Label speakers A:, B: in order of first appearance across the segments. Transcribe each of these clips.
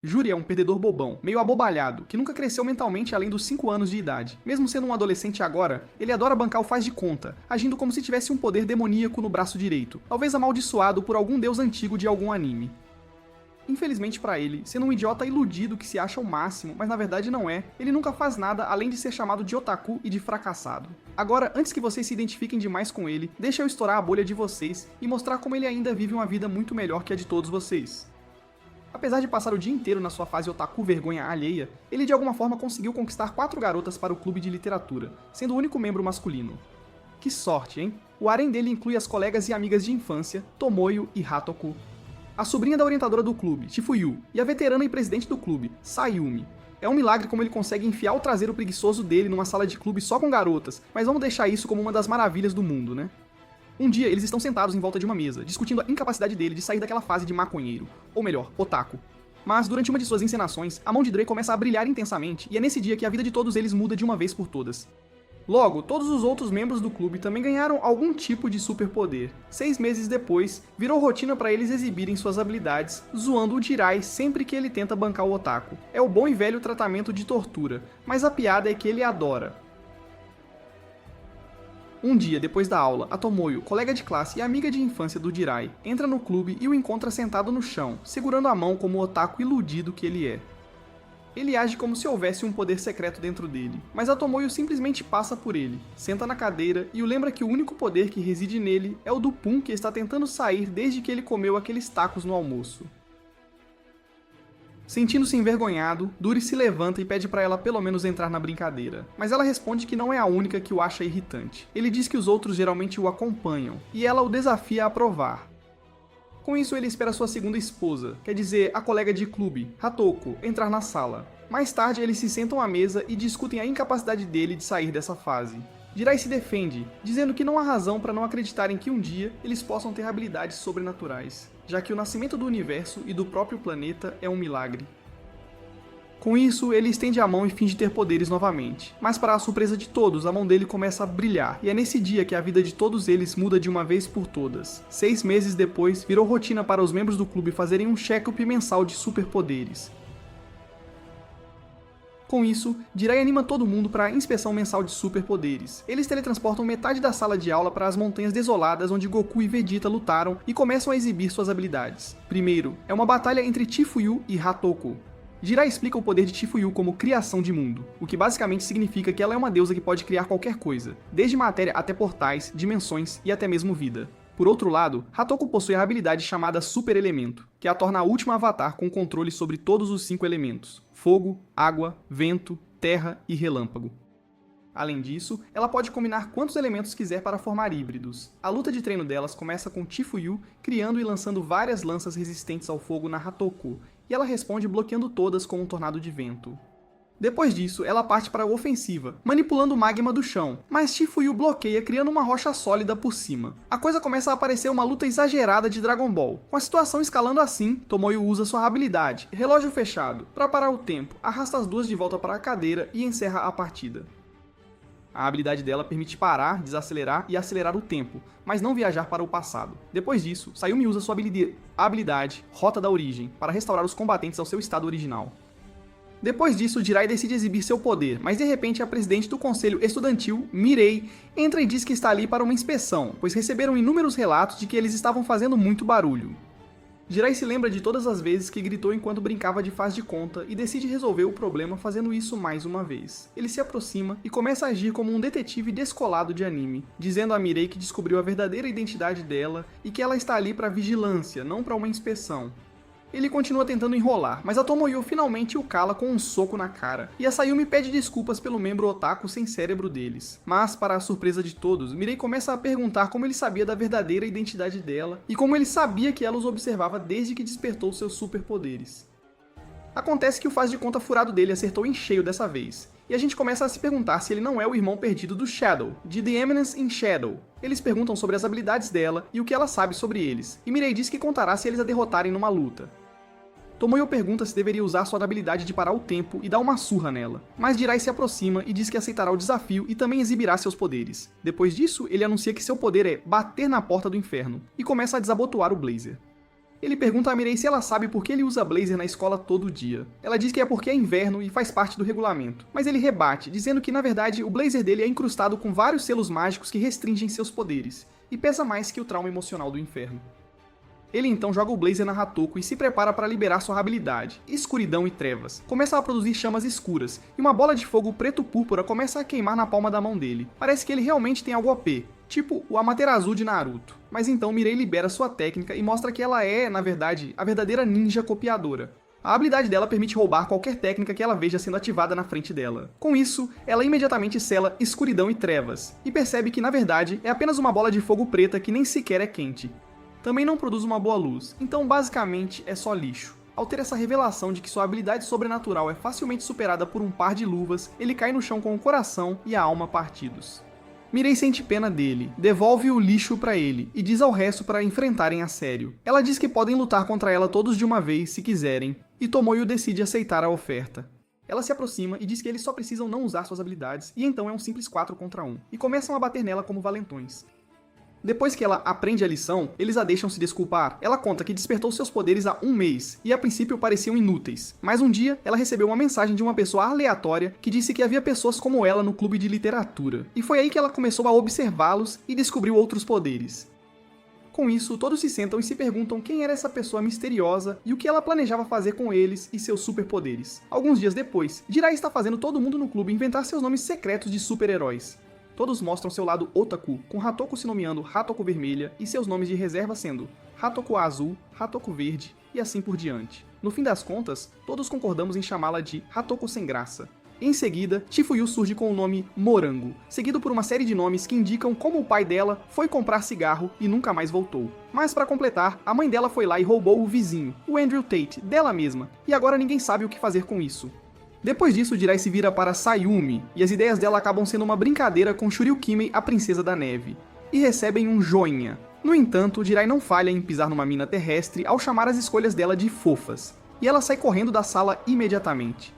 A: Juri é um perdedor bobão, meio abobalhado, que nunca cresceu mentalmente além dos 5 anos de idade. Mesmo sendo um adolescente agora, ele adora bancar o faz de conta, agindo como se tivesse um poder demoníaco no braço direito, talvez amaldiçoado por algum deus antigo de algum anime. Infelizmente pra ele, sendo um idiota iludido que se acha o máximo, mas na verdade não é, ele nunca faz nada além de ser chamado de otaku e de fracassado. Agora, antes que vocês se identifiquem demais com ele, deixa eu estourar a bolha de vocês e mostrar como ele ainda vive uma vida muito melhor que a de todos vocês. Apesar de passar o dia inteiro na sua fase otaku vergonha alheia, ele de alguma forma conseguiu conquistar 4 garotas para o clube de literatura, sendo o único membro masculino. Que sorte, hein? O harém dele inclui as colegas e amigas de infância, Tomoyo e Hatoku, a sobrinha da orientadora do clube, Chifuyu, e a veterana e presidente do clube, Sayumi. É um milagre como ele consegue enfiar o traseiro preguiçoso dele numa sala de clube só com garotas, mas vamos deixar isso como uma das maravilhas do mundo, né? Um dia, eles estão sentados em volta de uma mesa, discutindo a incapacidade dele de sair daquela fase de maconheiro, ou melhor, otaku. Mas, durante uma de suas encenações, a mão de Dre começa a brilhar intensamente, e é nesse dia que a vida de todos eles muda de uma vez por todas. Logo, todos os outros membros do clube também ganharam algum tipo de superpoder. 6 meses depois, virou rotina para eles exibirem suas habilidades, zoando o Jirai sempre que ele tenta bancar o otaku. É o bom e velho tratamento de tortura, mas a piada é que ele adora. Um dia, depois da aula, a Tomoyo, colega de classe e amiga de infância do Jirai, entra no clube e o encontra sentado no chão, segurando a mão como o otaku iludido que ele é. Ele age como se houvesse um poder secreto dentro dele, mas a Tomoyo simplesmente passa por ele, senta na cadeira e o lembra que o único poder que reside nele é o do Pum que está tentando sair desde que ele comeu aqueles tacos no almoço. Sentindo-se envergonhado, Duri se levanta e pede para ela pelo menos entrar na brincadeira, mas ela responde que não é a única que o acha irritante. Ele diz que os outros geralmente o acompanham, e ela o desafia a provar. Com isso, ele espera sua segunda esposa, quer dizer, a colega de clube, Hatoko, entrar na sala. Mais tarde, eles se sentam à mesa e discutem a incapacidade dele de sair dessa fase. Jirai se defende, dizendo que não há razão para não acreditarem que um dia eles possam ter habilidades sobrenaturais, já que o nascimento do universo e do próprio planeta é um milagre. Com isso, ele estende a mão e finge ter poderes novamente, mas para a surpresa de todos, a mão dele começa a brilhar, e é nesse dia que a vida de todos eles muda de uma vez por todas. 6 meses depois, virou rotina para os membros do clube fazerem um check-up mensal de superpoderes. Com isso, Jirai anima todo mundo para a inspeção mensal de superpoderes. Eles teletransportam metade da sala de aula para as montanhas desoladas onde Goku e Vegeta lutaram e começam a exibir suas habilidades. Primeiro, é uma batalha entre Chifuyu e Hatoko. Jirai explica o poder de Chifuyu como criação de mundo, o que basicamente significa que ela é uma deusa que pode criar qualquer coisa, desde matéria até portais, dimensões e até mesmo vida. Por outro lado, Hatoko possui a habilidade chamada Super Elemento, que a torna a última avatar com controle sobre todos os 5 elementos: fogo, água, vento, terra e relâmpago. Além disso, ela pode combinar quantos elementos quiser para formar híbridos. A luta de treino delas começa com Chifuyu criando e lançando várias lanças resistentes ao fogo na Hatoko, e ela responde bloqueando todas com um tornado de vento. Depois disso, ela parte para a ofensiva, manipulando o magma do chão, mas Chifuyu bloqueia criando uma rocha sólida por cima. A coisa começa a parecer uma luta exagerada de Dragon Ball. Com a situação escalando assim, Tomoyo usa sua habilidade, relógio fechado, para parar o tempo, arrasta as duas de volta para a cadeira e encerra a partida. A habilidade dela permite parar, desacelerar e acelerar o tempo, mas não viajar para o passado. Depois disso, Sayumi usa sua habilidade, Rota da Origem, para restaurar os combatentes ao seu estado original. Depois disso, Jirai decide exibir seu poder, mas de repente a presidente do conselho estudantil, Mirei, entra e diz que está ali para uma inspeção, pois receberam inúmeros relatos de que eles estavam fazendo muito barulho. Jirai se lembra de todas as vezes que gritou enquanto brincava de faz de conta e decide resolver o problema fazendo isso mais uma vez. Ele se aproxima e começa a agir como um detetive descolado de anime, dizendo a Mirei que descobriu a verdadeira identidade dela e que ela está ali para vigilância, não para uma inspeção. Ele continua tentando enrolar, mas a Tomoyo finalmente o cala com um soco na cara, e a Sayumi pede desculpas pelo membro otaku sem cérebro deles. Mas, para a surpresa de todos, Mirei começa a perguntar como ele sabia da verdadeira identidade dela, e como ele sabia que ela os observava desde que despertou seus superpoderes. Acontece que o faz de conta furado dele acertou em cheio dessa vez, e a gente começa a se perguntar se ele não é o irmão perdido do Shadow, de The Eminence in Shadow. Eles perguntam sobre as habilidades dela e o que ela sabe sobre eles, e Mirei diz que contará se eles a derrotarem numa luta. Tomoyo pergunta se deveria usar sua habilidade de parar o tempo e dar uma surra nela, mas Jirai se aproxima e diz que aceitará o desafio e também exibirá seus poderes. Depois disso, ele anuncia que seu poder é bater na porta do inferno, e começa a desabotoar o Blazer. Ele pergunta a Mirei se ela sabe por que ele usa blazer na escola todo dia. Ela diz que é porque é inverno e faz parte do regulamento, mas ele rebate, dizendo que na verdade o blazer dele é incrustado com vários selos mágicos que restringem seus poderes, e pesa mais que o trauma emocional do inferno. Ele então joga o blazer na Hatoko e se prepara para liberar sua habilidade, Escuridão e Trevas. Começa a produzir chamas escuras, e uma bola de fogo preto-púrpura começa a queimar na palma da mão dele. Parece que ele realmente tem algo OP, tipo o Amaterasu de Naruto. Mas então Mirei libera sua técnica e mostra que ela é, na verdade, a verdadeira ninja copiadora. A habilidade dela permite roubar qualquer técnica que ela veja sendo ativada na frente dela. Com isso, ela imediatamente sela Escuridão e Trevas, e percebe que na verdade é apenas uma bola de fogo preta que nem sequer é quente. Também não produz uma boa luz, então basicamente é só lixo. Ao ter essa revelação de que sua habilidade sobrenatural é facilmente superada por um par de luvas, ele cai no chão com o coração e a alma partidos. Mirei sente pena dele, devolve o lixo pra ele e diz ao resto para enfrentarem a sério. Ela diz que podem lutar contra ela todos de uma vez se quiserem, e Tomoyo decide aceitar a oferta. Ela se aproxima e diz que eles só precisam não usar suas habilidades, e então é um simples 4 contra 1, e começam a bater nela como valentões. Depois que ela aprende a lição, eles a deixam se desculpar. Ela conta que despertou seus poderes há um mês, e a princípio pareciam inúteis. Mas um dia, ela recebeu uma mensagem de uma pessoa aleatória que disse que havia pessoas como ela no clube de literatura. E foi aí que ela começou a observá-los e descobriu outros poderes. Com isso, todos se sentam e se perguntam quem era essa pessoa misteriosa e o que ela planejava fazer com eles e seus superpoderes. Alguns dias depois, Jiraiya está fazendo todo mundo no clube inventar seus nomes secretos de super-heróis. Todos mostram seu lado otaku, com Hatoko se nomeando Hatoko Vermelha e seus nomes de reserva sendo Hatoko Azul, Hatoko Verde e assim por diante. No fim das contas, todos concordamos em chamá-la de Hatoko Sem Graça. Em seguida, Chifuyu surge com o nome Morango, seguido por uma série de nomes que indicam como o pai dela foi comprar cigarro e nunca mais voltou. Mas para completar, a mãe dela foi lá e roubou o vizinho, o Andrew Tate, dela mesma, e agora ninguém sabe o que fazer com isso. Depois disso, Jiraiya se vira para Sayumi, e as ideias dela acabam sendo uma brincadeira com Shuriukimei, a Princesa da Neve, e recebem um joinha. No entanto, Jiraiya não falha em pisar numa mina terrestre ao chamar as escolhas dela de fofas, e ela sai correndo da sala imediatamente.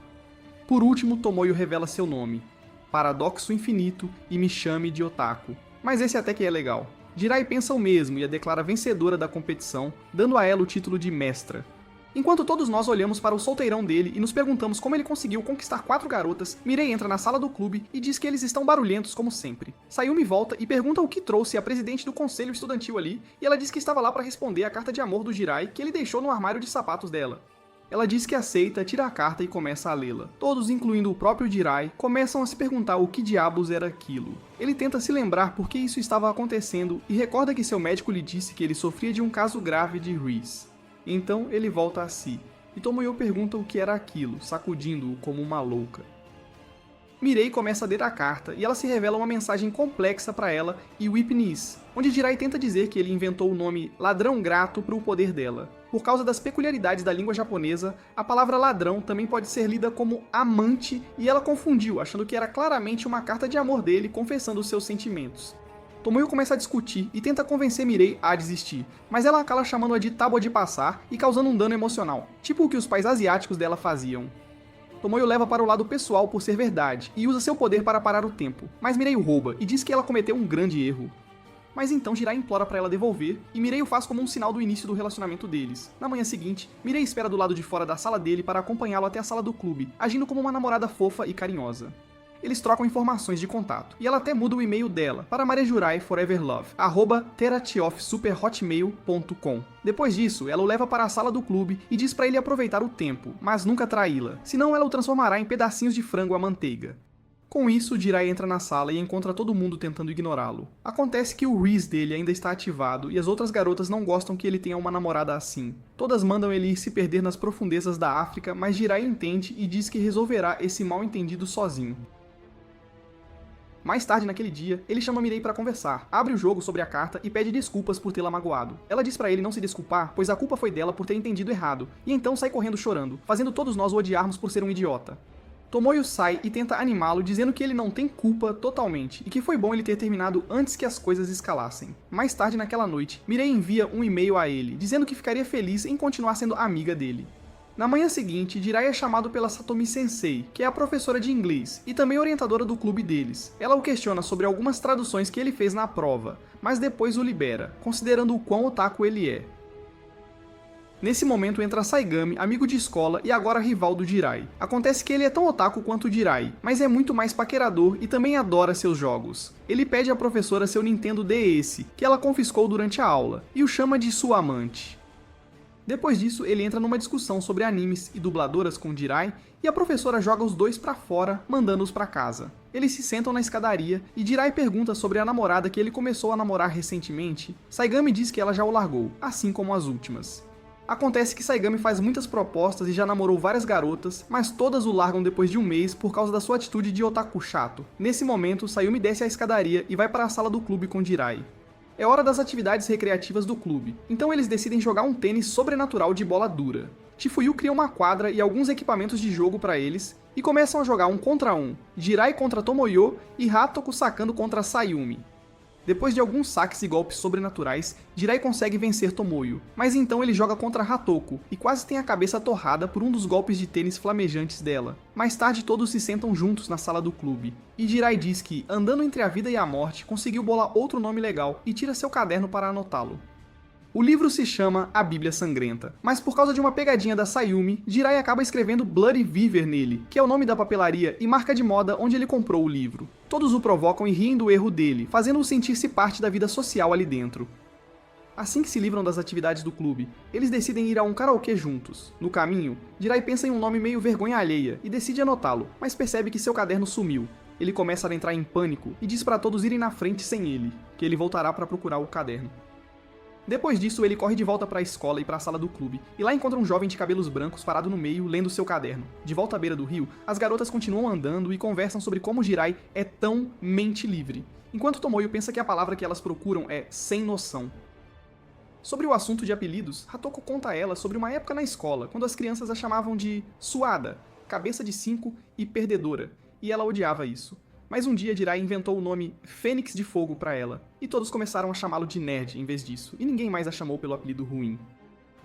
A: Por último, Tomoyo revela seu nome, Paradoxo Infinito, e me chame de Otaku. Mas esse até que é legal. Jiraiya pensa o mesmo e a declara vencedora da competição, dando a ela o título de mestra. Enquanto todos nós olhamos para o solteirão dele e nos perguntamos como ele conseguiu conquistar 4 garotas, Mirei entra na sala do clube e diz que eles estão barulhentos como sempre. Sayumi volta e pergunta o que trouxe a presidente do conselho estudantil ali, e ela diz que estava lá para responder a carta de amor do Jiraiya que ele deixou no armário de sapatos dela. Ela diz que aceita, tira a carta e começa a lê-la. Todos, incluindo o próprio Jiraiya, começam a se perguntar o que diabos era aquilo. Ele tenta se lembrar por que isso estava acontecendo e recorda que seu médico lhe disse que ele sofria de um caso grave de Reese. Então ele volta a si, e Tomoyo pergunta o que era aquilo, sacudindo-o como uma louca. Mirei começa a ler a carta, e ela se revela uma mensagem complexa para ela e Whipnis, onde Jiraiya tenta dizer que ele inventou o nome Ladrão Grato para o poder dela. Por causa das peculiaridades da língua japonesa, a palavra ladrão também pode ser lida como amante, e ela confundiu, achando que era claramente uma carta de amor dele confessando seus sentimentos. Tomoyo começa a discutir e tenta convencer Mirei a desistir, mas ela acaba chamando-a de tábua de passar e causando um dano emocional, tipo o que os pais asiáticos dela faziam. Tomoyo leva para o lado pessoal por ser verdade e usa seu poder para parar o tempo, mas Mirei o rouba e diz que ela cometeu um grande erro. Mas então Jiraiya implora para ela devolver, e Mirei o faz como um sinal do início do relacionamento deles. Na manhã seguinte, Mirei espera do lado de fora da sala dele para acompanhá-lo até a sala do clube, agindo como uma namorada fofa e carinhosa. Eles trocam informações de contato, e ela até muda o e-mail dela para marejurai4everlove, @teratiofsuperhotmail.com. Depois disso, ela o leva para a sala do clube e diz para ele aproveitar o tempo, mas nunca traí-la, senão ela o transformará em pedacinhos de frango à manteiga. Com isso, Jiraiya entra na sala e encontra todo mundo tentando ignorá-lo. Acontece que o Reese dele ainda está ativado e as outras garotas não gostam que ele tenha uma namorada assim. Todas mandam ele ir se perder nas profundezas da África, mas Jiraiya entende e diz que resolverá esse mal-entendido sozinho. Mais tarde naquele dia, ele chama Mirei para conversar, abre o jogo sobre a carta e pede desculpas por tê-la magoado. Ela diz para ele não se desculpar, pois a culpa foi dela por ter entendido errado, e então sai correndo chorando, fazendo todos nós o odiarmos por ser um idiota. Tomoyo sai e tenta animá-lo, dizendo que ele não tem culpa totalmente, e que foi bom ele ter terminado antes que as coisas escalassem. Mais tarde naquela noite, Mirei envia um e-mail a ele, dizendo que ficaria feliz em continuar sendo amiga dele. Na manhã seguinte, Jiraiya é chamado pela Satomi Sensei, que é a professora de inglês, e também orientadora do clube deles. Ela o questiona sobre algumas traduções que ele fez na prova, mas depois o libera, considerando o quão otaku ele é. Nesse momento entra Saigami, amigo de escola e agora rival do Jirai. Acontece que ele é tão otaku quanto o Jirai, mas é muito mais paquerador e também adora seus jogos. Ele pede à professora seu Nintendo DS, que ela confiscou durante a aula, e o chama de sua amante. Depois disso, ele entra numa discussão sobre animes e dubladoras com o Jirai, e a professora joga os dois pra fora, mandando-os pra casa. Eles se sentam na escadaria, e Jirai pergunta sobre a namorada que ele começou a namorar recentemente. Saigami diz que ela já o largou, assim como as últimas. Acontece que Saigami faz muitas propostas e já namorou várias garotas, mas todas o largam depois de um mês por causa da sua atitude de otaku chato. Nesse momento, Sayumi desce a escadaria e vai para a sala do clube com Jirai. É hora das atividades recreativas do clube, então eles decidem jogar um tênis sobrenatural de bola dura. Chifuyu cria uma quadra e alguns equipamentos de jogo para eles, e começam a jogar um contra um, Jirai contra Tomoyo e Hatoko sacando contra Sayumi. Depois de alguns saques e golpes sobrenaturais, Jirai consegue vencer Tomoyo, mas então ele joga contra Hatoko e quase tem a cabeça torrada por um dos golpes de tênis flamejantes dela. Mais tarde todos se sentam juntos na sala do clube, e Jirai diz que, andando entre a vida e a morte, conseguiu bolar outro nome legal e tira seu caderno para anotá-lo. O livro se chama A Bíblia Sangrenta, mas por causa de uma pegadinha da Sayumi, Jirai acaba escrevendo Bloody Weaver nele, que é o nome da papelaria e marca de moda onde ele comprou o livro. Todos o provocam e riem do erro dele, fazendo-o sentir-se parte da vida social ali dentro. Assim que se livram das atividades do clube, eles decidem ir a um karaokê juntos. No caminho, Jirai pensa em um nome meio vergonha alheia e decide anotá-lo, mas percebe que seu caderno sumiu. Ele começa a entrar em pânico e diz para todos irem na frente sem ele, que ele voltará para procurar o caderno. Depois disso, ele corre de volta para a escola e para a sala do clube, e lá encontra um jovem de cabelos brancos parado no meio, lendo seu caderno. De volta à beira do rio, as garotas continuam andando e conversam sobre como Jirai é tão mente livre, enquanto Tomoyo pensa que a palavra que elas procuram é sem noção. Sobre o assunto de apelidos, Hatoko conta a ela sobre uma época na escola, quando as crianças a chamavam de suada, cabeça de 5 e perdedora, e ela odiava isso. Mas um dia Jirai inventou o nome Fênix de Fogo para ela, e todos começaram a chamá-lo de nerd em vez disso, e ninguém mais a chamou pelo apelido ruim.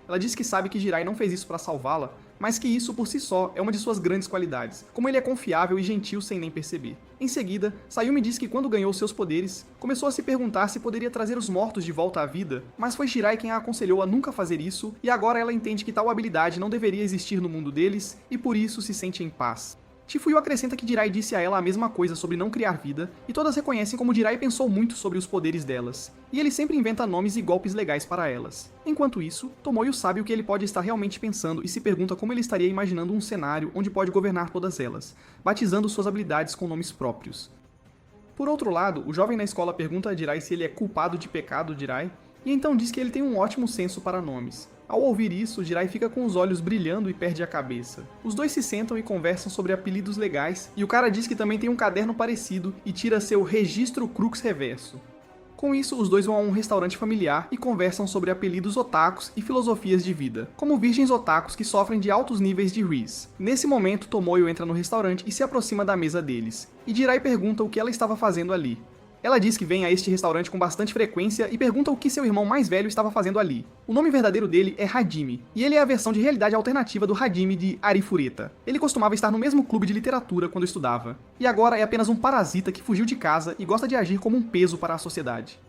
A: Ela diz que sabe que Jirai não fez isso para salvá-la, mas que isso por si só é uma de suas grandes qualidades, como ele é confiável e gentil sem nem perceber. Em seguida, Sayumi diz que quando ganhou seus poderes, começou a se perguntar se poderia trazer os mortos de volta à vida, mas foi Jirai quem a aconselhou a nunca fazer isso, e agora ela entende que tal habilidade não deveria existir no mundo deles, e por isso se sente em paz. Chifuyu acrescenta que Jirai disse a ela a mesma coisa sobre não criar vida, e todas reconhecem como Jirai pensou muito sobre os poderes delas, e ele sempre inventa nomes e golpes legais para elas. Enquanto isso, Tomoyo sabe o que ele pode estar realmente pensando e se pergunta como ele estaria imaginando um cenário onde pode governar todas elas, batizando suas habilidades com nomes próprios. Por outro lado, o jovem na escola pergunta a Jirai se ele é culpado de pecado Jirai, e então diz que ele tem um ótimo senso para nomes. Ao ouvir isso, Jirai fica com os olhos brilhando e perde a cabeça. Os dois se sentam e conversam sobre apelidos legais, e o cara diz que também tem um caderno parecido e tira seu Registro Crux Reverso. Com isso, os dois vão a um restaurante familiar e conversam sobre apelidos otakus e filosofias de vida, como virgens otakus que sofrem de altos níveis de Riz. Nesse momento, Tomoyo entra no restaurante e se aproxima da mesa deles, e Jirai pergunta o que ela estava fazendo ali. Ela diz que vem a este restaurante com bastante frequência e pergunta o que seu irmão mais velho estava fazendo ali. O nome verdadeiro dele é Hajime, e ele é a versão de realidade alternativa do Hajime de Arifureta. Ele costumava estar no mesmo clube de literatura quando estudava, e agora é apenas um parasita que fugiu de casa e gosta de agir como um peso para a sociedade.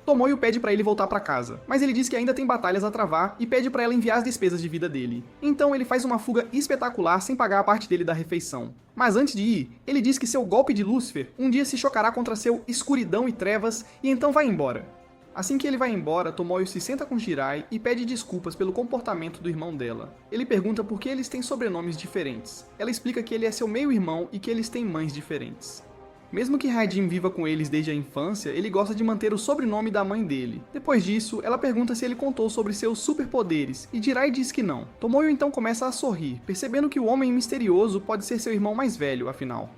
A: Tomoyo pede para ele voltar para casa, mas ele diz que ainda tem batalhas a travar e pede para ela enviar as despesas de vida dele. Então ele faz uma fuga espetacular sem pagar a parte dele da refeição. Mas antes de ir, ele diz que seu golpe de Lúcifer um dia se chocará contra seu escuridão e trevas e então vai embora. Assim que ele vai embora, Tomoyo se senta com Jirai e pede desculpas pelo comportamento do irmão dela. Ele pergunta por que eles têm sobrenomes diferentes. Ela explica que ele é seu meio-irmão e que eles têm mães diferentes. Mesmo que Hajime viva com eles desde a infância, ele gosta de manter o sobrenome da mãe dele. Depois disso, ela pergunta se ele contou sobre seus superpoderes, e Jirai diz que não. Tomoyo então começa a sorrir, percebendo que o homem misterioso pode ser seu irmão mais velho, afinal.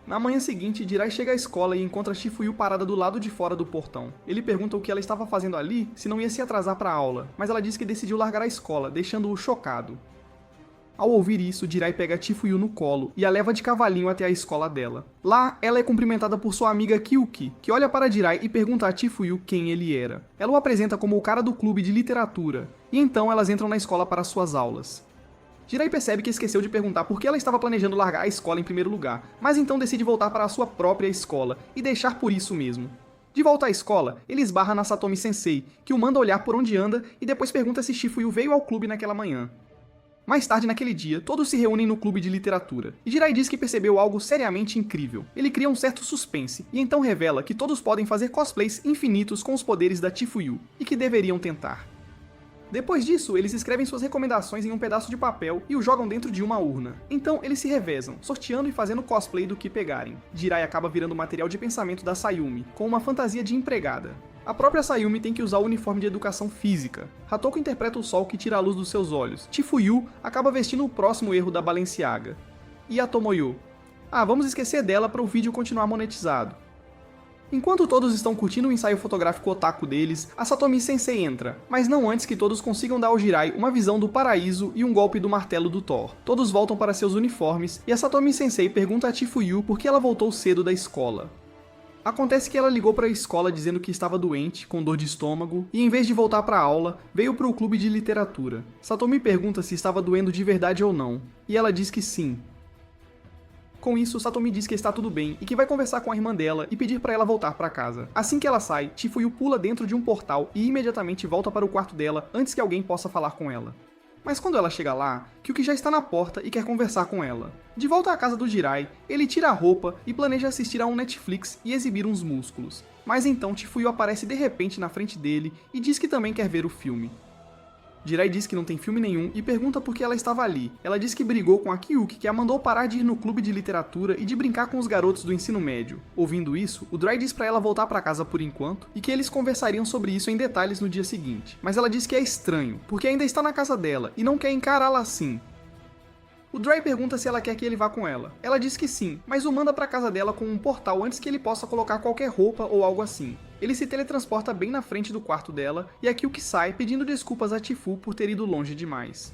A: Na manhã seguinte, Jirai chega à escola e encontra Chifuyu parada do lado de fora do portão. Ele pergunta o que ela estava fazendo ali, se não ia se atrasar para a aula, mas ela diz que decidiu largar a escola, deixando-o chocado. Ao ouvir isso, Jirai pega Chifuyu no colo e a leva de cavalinho até a escola dela. Lá, ela é cumprimentada por sua amiga Kyuki, que olha para Jirai e pergunta a Chifuyu quem ele era. Ela o apresenta como o cara do clube de literatura, e então elas entram na escola para suas aulas. Jirai percebe que esqueceu de perguntar por que ela estava planejando largar a escola em primeiro lugar, mas então decide voltar para a sua própria escola e deixar por isso mesmo. De volta à escola, ele esbarra na Satomi Sensei, que o manda olhar por onde anda e depois pergunta se Shifuyu veio ao clube naquela manhã. Mais tarde naquele dia, todos se reúnem no clube de literatura, e Jirai diz que percebeu algo seriamente incrível. Ele cria um certo suspense, e então revela que todos podem fazer cosplays infinitos com os poderes da Chifuyu, e que deveriam tentar. Depois disso, eles escrevem suas recomendações em um pedaço de papel e o jogam dentro de uma urna. Então, eles se revezam, sorteando e fazendo cosplay do que pegarem. Jirai acaba virando material de pensamento da Sayumi, com uma fantasia de empregada. A própria Sayumi tem que usar o uniforme de educação física. Hatoko interpreta o sol que tira a luz dos seus olhos. Chifuyu acaba vestindo o próximo erro da Balenciaga. E a Tomoyo? Vamos esquecer dela para o vídeo continuar monetizado. Enquanto todos estão curtindo o ensaio fotográfico otaku deles, a Satomi Sensei entra, mas não antes que todos consigam dar ao Jirai uma visão do paraíso e um golpe do martelo do Thor. Todos voltam para seus uniformes e a Satomi Sensei pergunta a Chifuyu por que ela voltou cedo da escola. Acontece que ela ligou para a escola dizendo que estava doente, com dor de estômago, e em vez de voltar para a aula, veio para o clube de literatura. Satomi pergunta se estava doendo de verdade ou não, e ela diz que sim. Com isso, Satomi diz que está tudo bem e que vai conversar com a irmã dela e pedir para ela voltar para casa. Assim que ela sai, Chifuyu pula dentro de um portal e imediatamente volta para o quarto dela antes que alguém possa falar com ela. Mas quando ela chega lá, Kyuki já está na porta e quer conversar com ela. De volta à casa do Jirai, ele tira a roupa e planeja assistir a um Netflix e exibir uns músculos. Mas então Chifuyu aparece de repente na frente dele e diz que também quer ver o filme. Jirai diz que não tem filme nenhum e pergunta por que ela estava ali. Ela diz que brigou com a Kyuki, que a mandou parar de ir no clube de literatura e de brincar com os garotos do ensino médio. Ouvindo isso, o Dry diz pra ela voltar pra casa por enquanto e que eles conversariam sobre isso em detalhes no dia seguinte. Mas ela diz que é estranho, porque ainda está na casa dela e não quer encará-la assim. O Dry pergunta se ela quer que ele vá com ela. Ela diz que sim, mas o manda pra casa dela com um portal antes que ele possa colocar qualquer roupa ou algo assim. Ele se teletransporta bem na frente do quarto dela e é Kyuki sai pedindo desculpas a Chifu por ter ido longe demais.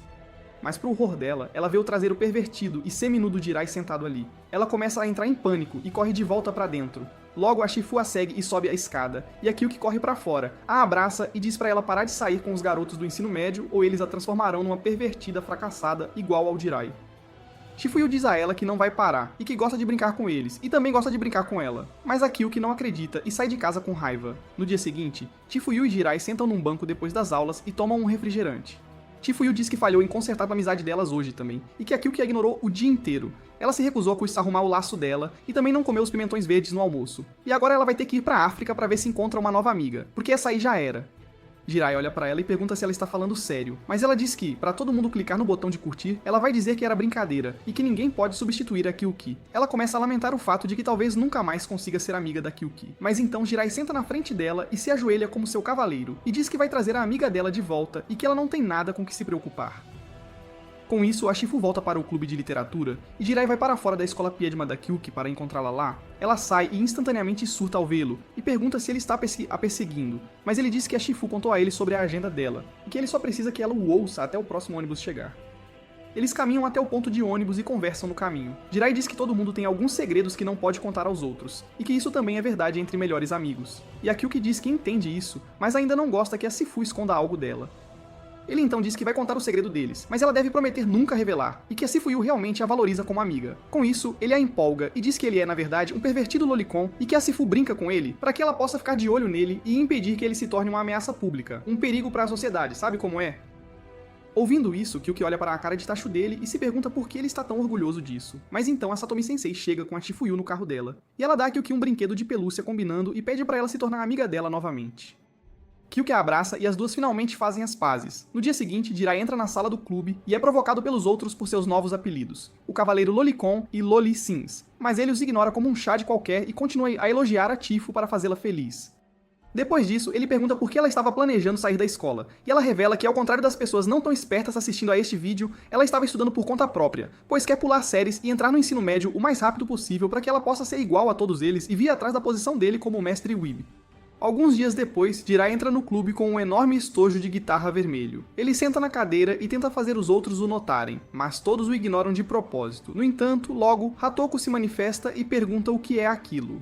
A: Mas pro horror dela, ela vê o traseiro pervertido e semi-nu do Jirai sentado ali. Ela começa a entrar em pânico e corre de volta pra dentro. Logo a Chifu a segue e sobe a escada, e a Kyuki corre pra fora, a abraça e diz pra ela parar de sair com os garotos do ensino médio ou eles a transformarão numa pervertida fracassada igual ao Jirai. Chifuyu diz a ela que não vai parar, e que gosta de brincar com eles, e também gosta de brincar com ela. Mas a Kyuki não acredita e sai de casa com raiva. No dia seguinte, Chifuyu e Jirai sentam num banco depois das aulas e tomam um refrigerante. Chifuyu diz que falhou em consertar a amizade delas hoje também, e que a Kyuki a ignorou o dia inteiro. Ela se recusou a arrumar o laço dela, e também não comeu os pimentões verdes no almoço. E agora ela vai ter que ir pra África pra ver se encontra uma nova amiga, porque essa aí já era. Jirai olha pra ela e pergunta se ela está falando sério, mas ela diz que, pra todo mundo clicar no botão de curtir, ela vai dizer que era brincadeira, e que ninguém pode substituir a Kyuki. Ela começa a lamentar o fato de que talvez nunca mais consiga ser amiga da Kyuki. Mas então Jirai senta na frente dela e se ajoelha como seu cavaleiro, e diz que vai trazer a amiga dela de volta e que ela não tem nada com que se preocupar. Com isso, a Shifu volta para o clube de literatura, e Jirai vai para fora da escola Piedma da Kyuki para encontrá-la lá. Ela sai e instantaneamente surta ao vê-lo, e pergunta se ele está a perseguindo, mas ele diz que a Shifu contou a ele sobre a agenda dela, e que ele só precisa que ela o ouça até o próximo ônibus chegar. Eles caminham até o ponto de ônibus e conversam no caminho. Jirai diz que todo mundo tem alguns segredos que não pode contar aos outros, e que isso também é verdade entre melhores amigos. E a Kyuki diz que entende isso, mas ainda não gosta que a Shifu esconda algo dela. Ele então diz que vai contar o segredo deles, mas ela deve prometer nunca revelar, e que a Shifuyu realmente a valoriza como amiga. Com isso, ele a empolga e diz que ele é, na verdade, um pervertido lolicon e que a Shifu brinca com ele para que ela possa ficar de olho nele e impedir que ele se torne uma ameaça pública, um perigo para a sociedade, sabe como é? Ouvindo isso, Kyuki olha para a cara de tacho dele e se pergunta por que ele está tão orgulhoso disso. Mas então a Satomi Sensei chega com a Shifuyu no carro dela, e ela dá a Kyuki um brinquedo de pelúcia combinando e pede para ela se tornar amiga dela novamente. Kyuki a abraça e as duas finalmente fazem as pazes. No dia seguinte, Jirai entra na sala do clube e é provocado pelos outros por seus novos apelidos, o Cavaleiro Lolicon e Loli Sins, mas ele os ignora como um chade qualquer e continua a elogiar a Chifu para fazê-la feliz. Depois disso, ele pergunta por que ela estava planejando sair da escola, e ela revela que, ao contrário das pessoas não tão espertas assistindo a este vídeo, ela estava estudando por conta própria, pois quer pular séries e entrar no ensino médio o mais rápido possível para que ela possa ser igual a todos eles e vir atrás da posição dele como mestre Weeb. Alguns dias depois, Jirai entra no clube com um enorme estojo de guitarra vermelho. Ele senta na cadeira e tenta fazer os outros o notarem, mas todos o ignoram de propósito. No entanto, logo, Hatoko se manifesta e pergunta o que é aquilo.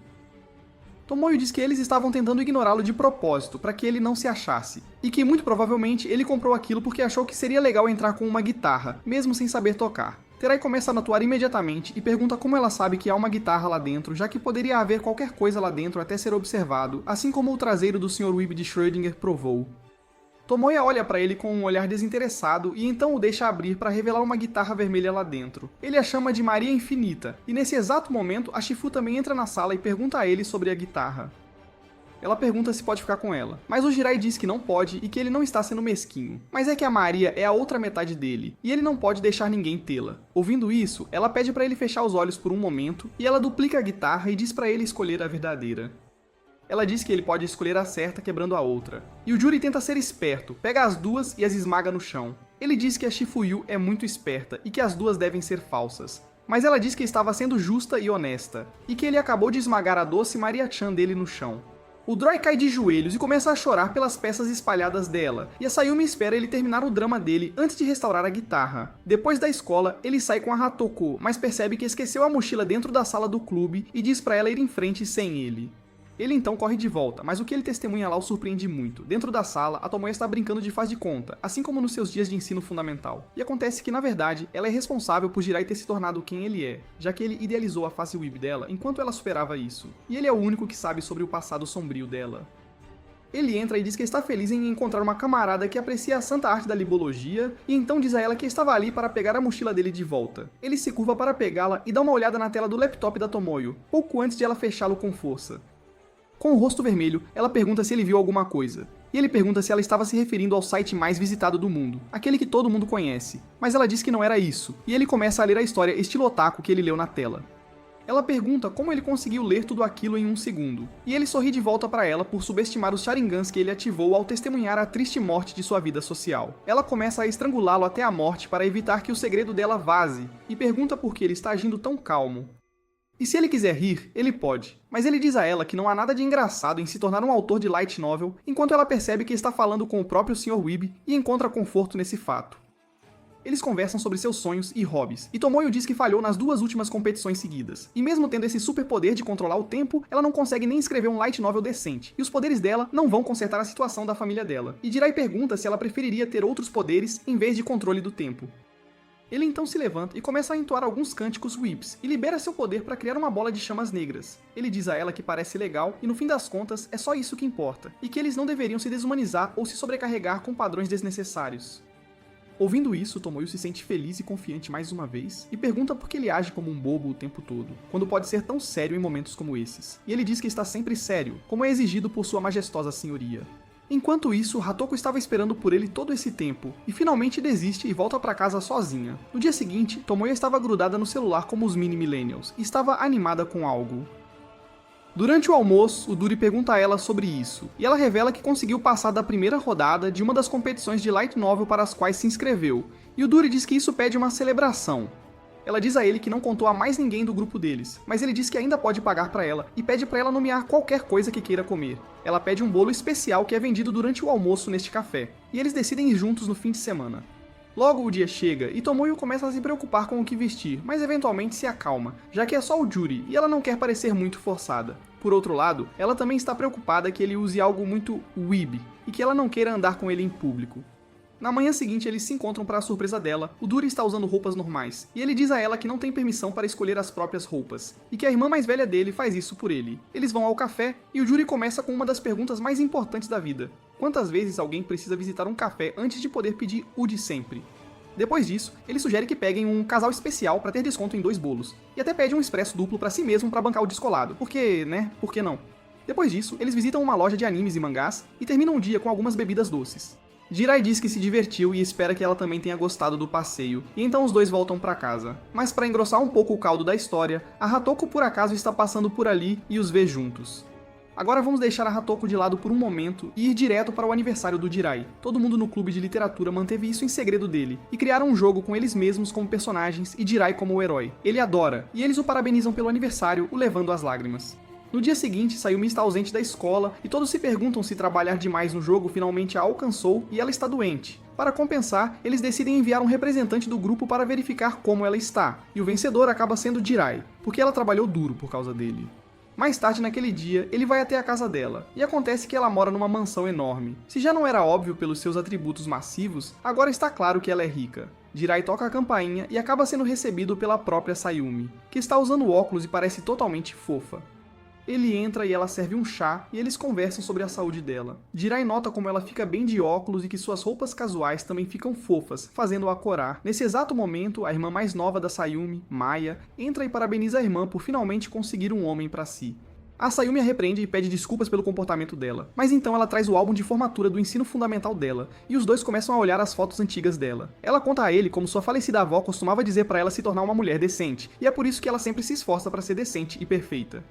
A: Tomoyo diz que eles estavam tentando ignorá-lo de propósito, para que ele não se achasse, e que muito provavelmente ele comprou aquilo porque achou que seria legal entrar com uma guitarra, mesmo sem saber tocar. Terai começa a atuar imediatamente e pergunta como ela sabe que há uma guitarra lá dentro, já que poderia haver qualquer coisa lá dentro até ser observado, assim como o traseiro do Sr. Weeb de Schrödinger provou. Tomoya olha para ele com um olhar desinteressado e então o deixa abrir para revelar uma guitarra vermelha lá dentro. Ele a chama de Maria Infinita, e nesse exato momento a Shifu também entra na sala e pergunta a ele sobre a guitarra. Ela pergunta se pode ficar com ela, mas o Jirai diz que não pode e que ele não está sendo mesquinho. Mas é que a Maria é a outra metade dele, e ele não pode deixar ninguém tê-la. Ouvindo isso, ela pede para ele fechar os olhos por um momento, e ela duplica a guitarra e diz para ele escolher a verdadeira. Ela diz que ele pode escolher a certa quebrando a outra. E o Juri tenta ser esperto, pega as duas e as esmaga no chão. Ele diz que a Shifuyu é muito esperta e que as duas devem ser falsas. Mas ela diz que estava sendo justa e honesta, e que ele acabou de esmagar a doce Maria-chan dele no chão. O Droid cai de joelhos e começa a chorar pelas peças espalhadas dela, e a Sayumi espera ele terminar o drama dele antes de restaurar a guitarra. Depois da escola, ele sai com a Hatoko, mas percebe que esqueceu a mochila dentro da sala do clube e diz para ela ir em frente sem ele. Ele então corre de volta, mas o que ele testemunha lá o surpreende muito. Dentro da sala, a Tomoya está brincando de faz de conta, assim como nos seus dias de ensino fundamental. E acontece que, na verdade, ela é responsável por Jirai ter se tornado quem ele é, já que ele idealizou a face weeb dela enquanto ela superava isso. E ele é o único que sabe sobre o passado sombrio dela. Ele entra e diz que está feliz em encontrar uma camarada que aprecia a santa arte da libologia, e então diz a ela que estava ali para pegar a mochila dele de volta. Ele se curva para pegá-la e dá uma olhada na tela do laptop da Tomoyo, pouco antes de ela fechá-lo com força. Com o rosto vermelho, ela pergunta se ele viu alguma coisa. E ele pergunta se ela estava se referindo ao site mais visitado do mundo, aquele que todo mundo conhece. Mas ela diz que não era isso, e ele começa a ler a história estilo otaku que ele leu na tela. Ela pergunta como ele conseguiu ler tudo aquilo em um segundo, e ele sorri de volta para ela por subestimar os Sharingans que ele ativou ao testemunhar a triste morte de sua vida social. Ela começa a estrangulá-lo até a morte para evitar que o segredo dela vaze, e pergunta por que ele está agindo tão calmo. E se ele quiser rir, ele pode, mas ele diz a ela que não há nada de engraçado em se tornar um autor de light novel, enquanto ela percebe que está falando com o próprio Sr. Weeb e encontra conforto nesse fato. Eles conversam sobre seus sonhos e hobbies, e Tomoyo diz que falhou nas 2 últimas competições seguidas. E mesmo tendo esse superpoder de controlar o tempo, ela não consegue nem escrever um light novel decente, e os poderes dela não vão consertar a situação da família dela. E Jirai pergunta se ela preferiria ter outros poderes em vez de controle do tempo. Ele então se levanta e começa a entoar alguns cânticos weeps, e libera seu poder para criar uma bola de chamas negras. Ele diz a ela que parece legal, e no fim das contas, é só isso que importa, e que eles não deveriam se desumanizar ou se sobrecarregar com padrões desnecessários. Ouvindo isso, Tomoyo se sente feliz e confiante mais uma vez, e pergunta por que ele age como um bobo o tempo todo, quando pode ser tão sério em momentos como esses. E ele diz que está sempre sério, como é exigido por sua majestosa senhoria. Enquanto isso, Hatoko estava esperando por ele todo esse tempo, e finalmente desiste e volta para casa sozinha. No dia seguinte, Tomoya estava grudada no celular como os mini millennials, e estava animada com algo. Durante o almoço, o Duri pergunta a ela sobre isso, e ela revela que conseguiu passar da primeira rodada de uma das competições de light novel para as quais se inscreveu, e o Duri diz que isso pede uma celebração. Ela diz a ele que não contou a mais ninguém do grupo deles, mas ele diz que ainda pode pagar para ela e pede para ela nomear qualquer coisa que queira comer. Ela pede um bolo especial que é vendido durante o almoço neste café, e eles decidem ir juntos no fim de semana. Logo o dia chega e Tomoyo começa a se preocupar com o que vestir, mas eventualmente se acalma, já que é só o Juri e ela não quer parecer muito forçada. Por outro lado, ela também está preocupada que ele use algo muito weeb e que ela não queira andar com ele em público. Na manhã seguinte, eles se encontram para a surpresa dela. O Duri está usando roupas normais, e ele diz a ela que não tem permissão para escolher as próprias roupas, e que a irmã mais velha dele faz isso por ele. Eles vão ao café, e o Juri começa com uma das perguntas mais importantes da vida. Quantas vezes alguém precisa visitar um café antes de poder pedir o de sempre? Depois disso, ele sugere que peguem um casal especial para ter desconto em 2 bolos, e até pede um expresso duplo para si mesmo para bancar o descolado, porque, né, por que não? Depois disso, eles visitam uma loja de animes e mangás, e terminam o dia com algumas bebidas doces. Jirai diz que se divertiu e espera que ela também tenha gostado do passeio, e então os dois voltam para casa. Mas para engrossar um pouco o caldo da história, a Hatoko por acaso está passando por ali e os vê juntos. Agora vamos deixar a Hatoko de lado por um momento e ir direto para o aniversário do Jirai. Todo mundo no clube de literatura manteve isso em segredo dele, e criaram um jogo com eles mesmos como personagens e Jirai como o herói. Ele adora, e eles o parabenizam pelo aniversário, o levando às lágrimas. No dia seguinte, Sayumi está ausente da escola e todos se perguntam se trabalhar demais no jogo finalmente a alcançou e ela está doente. Para compensar, eles decidem enviar um representante do grupo para verificar como ela está, e o vencedor acaba sendo Jirai, porque ela trabalhou duro por causa dele. Mais tarde naquele dia, ele vai até a casa dela, e acontece que ela mora numa mansão enorme. Se já não era óbvio pelos seus atributos massivos, agora está claro que ela é rica. Jirai toca a campainha e acaba sendo recebido pela própria Sayumi, que está usando óculos e parece totalmente fofa. Ele entra e ela serve um chá e eles conversam sobre a saúde dela. Jirai nota como ela fica bem de óculos e que suas roupas casuais também ficam fofas, fazendo-a corar. Nesse exato momento, a irmã mais nova da Sayumi, Maya, entra e parabeniza a irmã por finalmente conseguir um homem para si. A Sayumi a repreende e pede desculpas pelo comportamento dela, mas então ela traz o álbum de formatura do ensino fundamental dela, e os dois começam a olhar as fotos antigas dela. Ela conta a ele como sua falecida avó costumava dizer para ela se tornar uma mulher decente, e é por isso que ela sempre se esforça para ser decente e perfeita.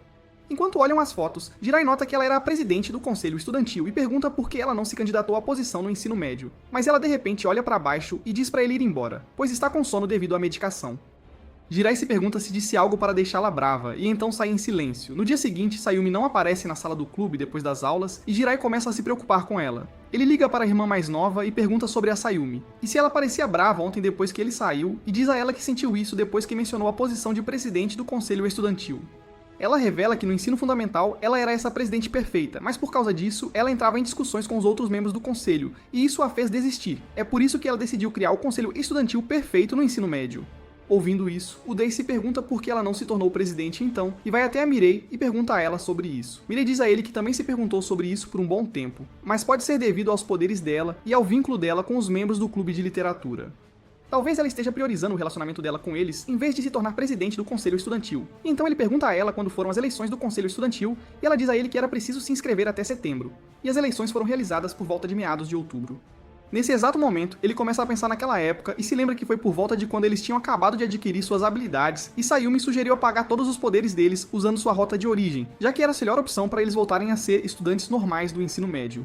A: Enquanto olham as fotos, Jirai nota que ela era a presidente do conselho estudantil e pergunta por que ela não se candidatou à posição no ensino médio. Mas ela de repente olha para baixo e diz para ele ir embora, pois está com sono devido à medicação. Jirai se pergunta se disse algo para deixá-la brava, e então sai em silêncio. No dia seguinte, Sayumi não aparece na sala do clube depois das aulas, e Jirai começa a se preocupar com ela. Ele liga para a irmã mais nova e pergunta sobre a Sayumi, e se ela parecia brava ontem depois que ele saiu, e diz a ela que sentiu isso depois que mencionou a posição de presidente do conselho estudantil. Ela revela que no ensino fundamental ela era essa presidente perfeita, mas por causa disso, ela entrava em discussões com os outros membros do conselho, e isso a fez desistir. É por isso que ela decidiu criar o conselho estudantil perfeito no ensino médio. Ouvindo isso, o Dei se pergunta por que ela não se tornou presidente então, e vai até a Mirei e pergunta a ela sobre isso. Mirei diz a ele que também se perguntou sobre isso por um bom tempo, mas pode ser devido aos poderes dela e ao vínculo dela com os membros do clube de literatura. Talvez ela esteja priorizando o relacionamento dela com eles em vez de se tornar presidente do conselho estudantil. Então ele pergunta a ela quando foram as eleições do conselho estudantil e ela diz a ele que era preciso se inscrever até setembro. E as eleições foram realizadas por volta de meados de outubro. Nesse exato momento, ele começa a pensar naquela época e se lembra que foi por volta de quando eles tinham acabado de adquirir suas habilidades e Sayumi sugeriu apagar todos os poderes deles usando sua rota de origem, já que era a melhor opção para eles voltarem a ser estudantes normais do ensino médio.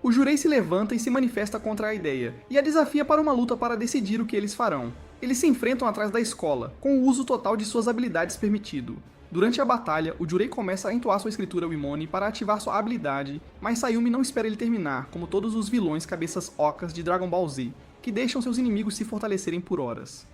A: O Jurei se levanta e se manifesta contra a ideia, e a desafia para uma luta para decidir o que eles farão. Eles se enfrentam atrás da escola, com o uso total de suas habilidades permitido. Durante a batalha, o Jurei começa a entoar sua escritura Wimone para ativar sua habilidade, mas Sayumi não espera ele terminar, como todos os vilões cabeças ocas de Dragon Ball Z, que deixam seus inimigos se fortalecerem por horas.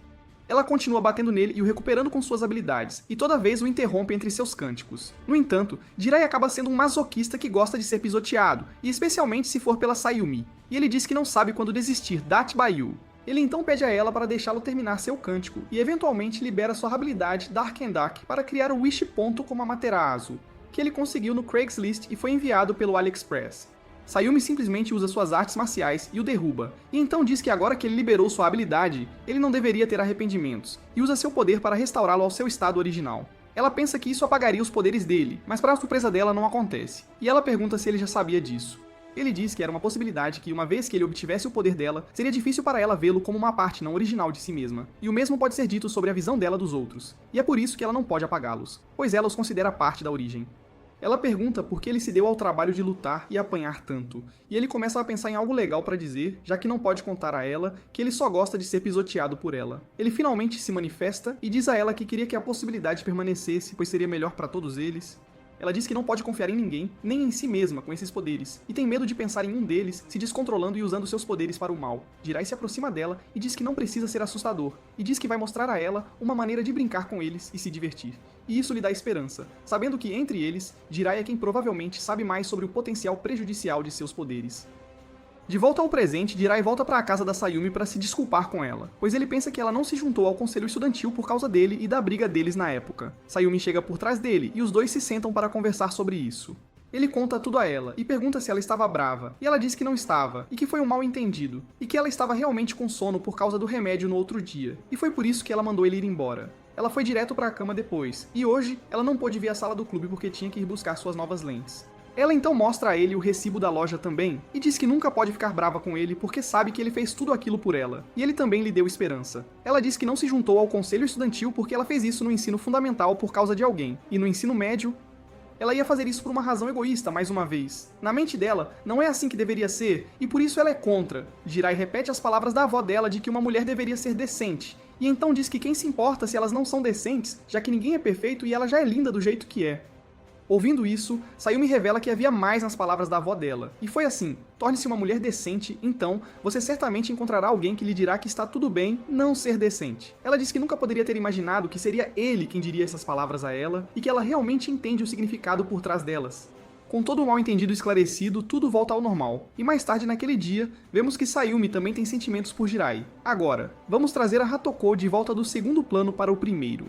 A: Ela continua batendo nele e o recuperando com suas habilidades, e toda vez o interrompe entre seus cânticos. No entanto, Jirai acaba sendo um masoquista que gosta de ser pisoteado, e especialmente se for pela Sayumi, e ele diz que não sabe quando desistir That Bayu. Ele então pede a ela para deixá-lo terminar seu cântico, e eventualmente libera sua habilidade Dark and Dark para criar o Wish Ponto como Amaterasu, que ele conseguiu no Craigslist e foi enviado pelo AliExpress. Sayumi simplesmente usa suas artes marciais e o derruba, e então diz que agora que ele liberou sua habilidade, ele não deveria ter arrependimentos, e usa seu poder para restaurá-lo ao seu estado original. Ela pensa que isso apagaria os poderes dele, mas para a surpresa dela não acontece, e ela pergunta se ele já sabia disso. Ele diz que era uma possibilidade que, uma vez que ele obtivesse o poder dela, seria difícil para ela vê-lo como uma parte não original de si mesma, e o mesmo pode ser dito sobre a visão dela dos outros, e é por isso que ela não pode apagá-los, pois ela os considera parte da origem. Ela pergunta por que ele se deu ao trabalho de lutar e apanhar tanto, e ele começa a pensar em algo legal para dizer, já que não pode contar a ela que ele só gosta de ser pisoteado por ela. Ele finalmente se manifesta e diz a ela que queria que a possibilidade permanecesse, pois seria melhor para todos eles. Ela diz que não pode confiar em ninguém, nem em si mesma com esses poderes, e tem medo de pensar em um deles se descontrolando e usando seus poderes para o mal. Jirai se aproxima dela e diz que não precisa ser assustador, e diz que vai mostrar a ela uma maneira de brincar com eles e se divertir. E isso lhe dá esperança, sabendo que entre eles, Jirai é quem provavelmente sabe mais sobre o potencial prejudicial de seus poderes. De volta ao presente, Jirai volta para a casa da Sayumi para se desculpar com ela, pois ele pensa que ela não se juntou ao conselho estudantil por causa dele e da briga deles na época. Sayumi chega por trás dele e os dois se sentam para conversar sobre isso. Ele conta tudo a ela e pergunta se ela estava brava, e ela diz que não estava, e que foi um mal entendido, e que ela estava realmente com sono por causa do remédio no outro dia, e foi por isso que ela mandou ele ir embora. Ela foi direto para a cama depois, e hoje ela não pôde vir à sala do clube porque tinha que ir buscar suas novas lentes. Ela então mostra a ele o recibo da loja também, e diz que nunca pode ficar brava com ele porque sabe que ele fez tudo aquilo por ela, e ele também lhe deu esperança. Ela diz que não se juntou ao conselho estudantil porque ela fez isso no ensino fundamental por causa de alguém, e no ensino médio, ela ia fazer isso por uma razão egoísta, mais uma vez. Na mente dela, não é assim que deveria ser, e por isso ela é contra. Jirai repete as palavras da avó dela de que uma mulher deveria ser decente, e então diz que quem se importa se elas não são decentes, já que ninguém é perfeito e ela já é linda do jeito que é. Ouvindo isso, Sayumi revela que havia mais nas palavras da avó dela. E foi assim: torne-se uma mulher decente, então você certamente encontrará alguém que lhe dirá que está tudo bem não ser decente. Ela diz que nunca poderia ter imaginado que seria ele quem diria essas palavras a ela e que ela realmente entende o significado por trás delas. Com todo o mal-entendido esclarecido, tudo volta ao normal. E mais tarde naquele dia, vemos que Sayumi também tem sentimentos por Jirai. Agora, vamos trazer a Hatoko de volta do segundo plano para o primeiro.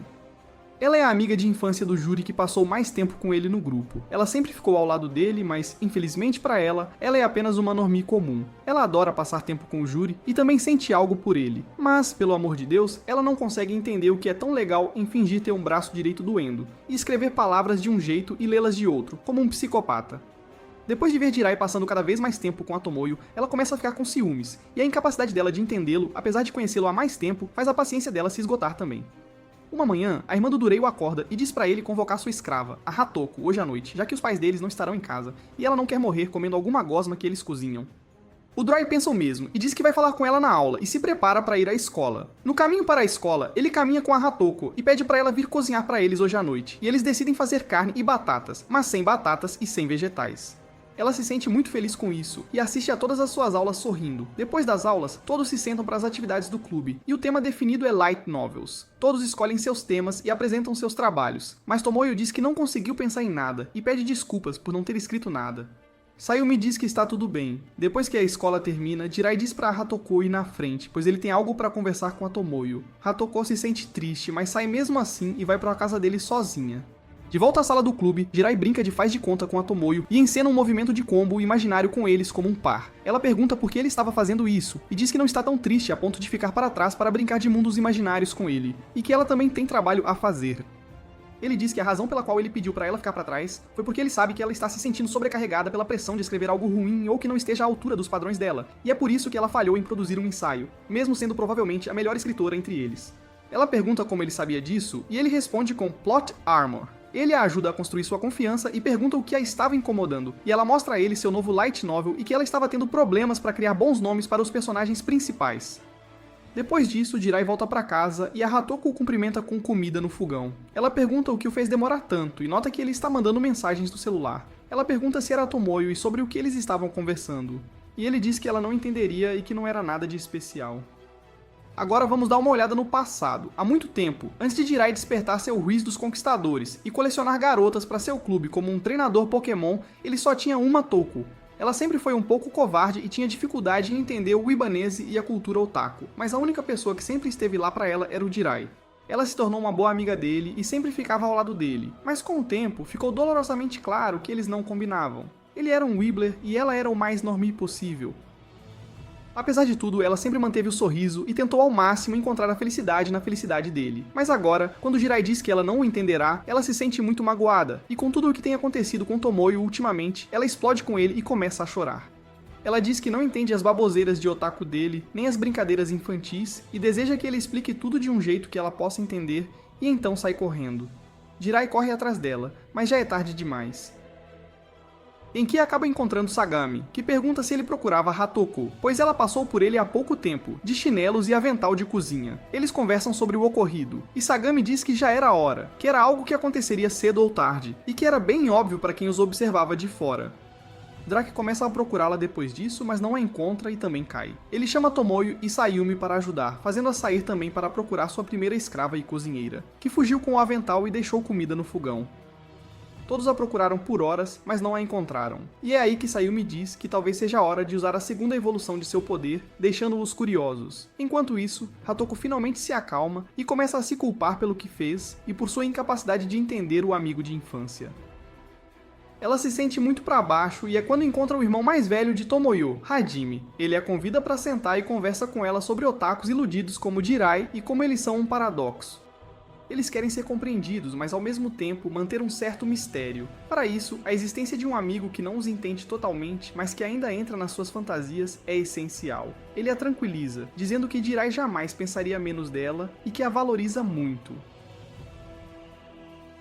A: Ela é a amiga de infância do Juri que passou mais tempo com ele no grupo. Ela sempre ficou ao lado dele, mas, infelizmente para ela, ela é apenas uma normie comum. Ela adora passar tempo com o Juri e também sente algo por ele. Mas, pelo amor de Deus, ela não consegue entender o que é tão legal em fingir ter um braço direito doendo, e escrever palavras de um jeito e lê-las de outro, como um psicopata. Depois de ver Jirai passando cada vez mais tempo com a Tomoyo, ela começa a ficar com ciúmes, e a incapacidade dela de entendê-lo, apesar de conhecê-lo há mais tempo, faz a paciência dela se esgotar também. Uma manhã, a irmã do Durei o acorda e diz pra ele convocar sua escrava, a Hatoko, hoje à noite, já que os pais deles não estarão em casa, e ela não quer morrer comendo alguma gosma que eles cozinham. O Durei pensa o mesmo e diz que vai falar com ela na aula e se prepara para ir à escola. No caminho para a escola, ele caminha com a Hatoko e pede para ela vir cozinhar para eles hoje à noite, e eles decidem fazer carne e batatas, mas sem batatas e sem vegetais. Ela se sente muito feliz com isso e assiste a todas as suas aulas sorrindo. Depois das aulas, todos se sentam para as atividades do clube, e o tema definido é Light Novels. Todos escolhem seus temas e apresentam seus trabalhos, mas Tomoyo diz que não conseguiu pensar em nada e pede desculpas por não ter escrito nada. Sayumi diz que está tudo bem. Depois que a escola termina, Jirai diz para Hatoko ir na frente, pois ele tem algo para conversar com a Tomoyo. Hatoko se sente triste, mas sai mesmo assim e vai para a casa dele sozinha. De volta à sala do clube, Jirai brinca de faz de conta com a Tomoyo e encena um movimento de combo imaginário com eles como um par. Ela pergunta por que ele estava fazendo isso, e diz que não está tão triste a ponto de ficar para trás para brincar de mundos imaginários com ele, e que ela também tem trabalho a fazer. Ele diz que a razão pela qual ele pediu para ela ficar para trás foi porque ele sabe que ela está se sentindo sobrecarregada pela pressão de escrever algo ruim ou que não esteja à altura dos padrões dela, e é por isso que ela falhou em produzir um ensaio, mesmo sendo provavelmente a melhor escritora entre eles. Ela pergunta como ele sabia disso, e ele responde com plot armor. Ele a ajuda a construir sua confiança e pergunta o que a estava incomodando, e ela mostra a ele seu novo light novel e que ela estava tendo problemas para criar bons nomes para os personagens principais. Depois disso, Jirai volta para casa e a Hatoko o cumprimenta com comida no fogão. Ela pergunta o que o fez demorar tanto e nota que ele está mandando mensagens do celular. Ela pergunta se era Tomoyo e sobre o que eles estavam conversando, e ele diz que ela não entenderia e que não era nada de especial. Agora vamos dar uma olhada no passado. Há muito tempo, antes de Jirai despertar seu Riz dos Conquistadores e colecionar garotas para seu clube como um treinador Pokémon, ele só tinha uma Toko. Ela sempre foi um pouco covarde e tinha dificuldade em entender o Ibanese e a cultura otaku, mas a única pessoa que sempre esteve lá para ela era o Jirai. Ela se tornou uma boa amiga dele e sempre ficava ao lado dele, mas com o tempo ficou dolorosamente claro que eles não combinavam. Ele era um Wibbler e ela era o mais normie possível. Apesar de tudo, ela sempre manteve o sorriso e tentou ao máximo encontrar a felicidade na felicidade dele. Mas agora, quando Jirai diz que ela não o entenderá, ela se sente muito magoada, e com tudo o que tem acontecido com Tomoyo ultimamente, ela explode com ele e começa a chorar. Ela diz que não entende as baboseiras de otaku dele, nem as brincadeiras infantis, e deseja que ele explique tudo de um jeito que ela possa entender, e então sai correndo. Jirai corre atrás dela, mas já é tarde demais. Em que acaba encontrando Sagami, que pergunta se ele procurava Hatoko, pois ela passou por ele há pouco tempo, de chinelos e avental de cozinha. Eles conversam sobre o ocorrido, e Sagami diz que já era a hora, que era algo que aconteceria cedo ou tarde, e que era bem óbvio para quem os observava de fora. Drake começa a procurá-la depois disso, mas não a encontra e também cai. Ele chama Tomoyo e Sayumi para ajudar, fazendo-a sair também para procurar sua primeira escrava e cozinheira, que fugiu com o avental e deixou comida no fogão. Todos a procuraram por horas, mas não a encontraram. E é aí que Sayumi diz que talvez seja a hora de usar a segunda evolução de seu poder, deixando-os curiosos. Enquanto isso, Hatoko finalmente se acalma e começa a se culpar pelo que fez e por sua incapacidade de entender o amigo de infância. Ela se sente muito pra baixo e é quando encontra o irmão mais velho de Tomoyo, Hajime. Ele a convida para sentar e conversa com ela sobre otakus iludidos como Jirai e como eles são um paradoxo. Eles querem ser compreendidos, mas ao mesmo tempo manter um certo mistério. Para isso, a existência de um amigo que não os entende totalmente, mas que ainda entra nas suas fantasias, é essencial. Ele a tranquiliza, dizendo que Jirai jamais pensaria menos dela e que a valoriza muito.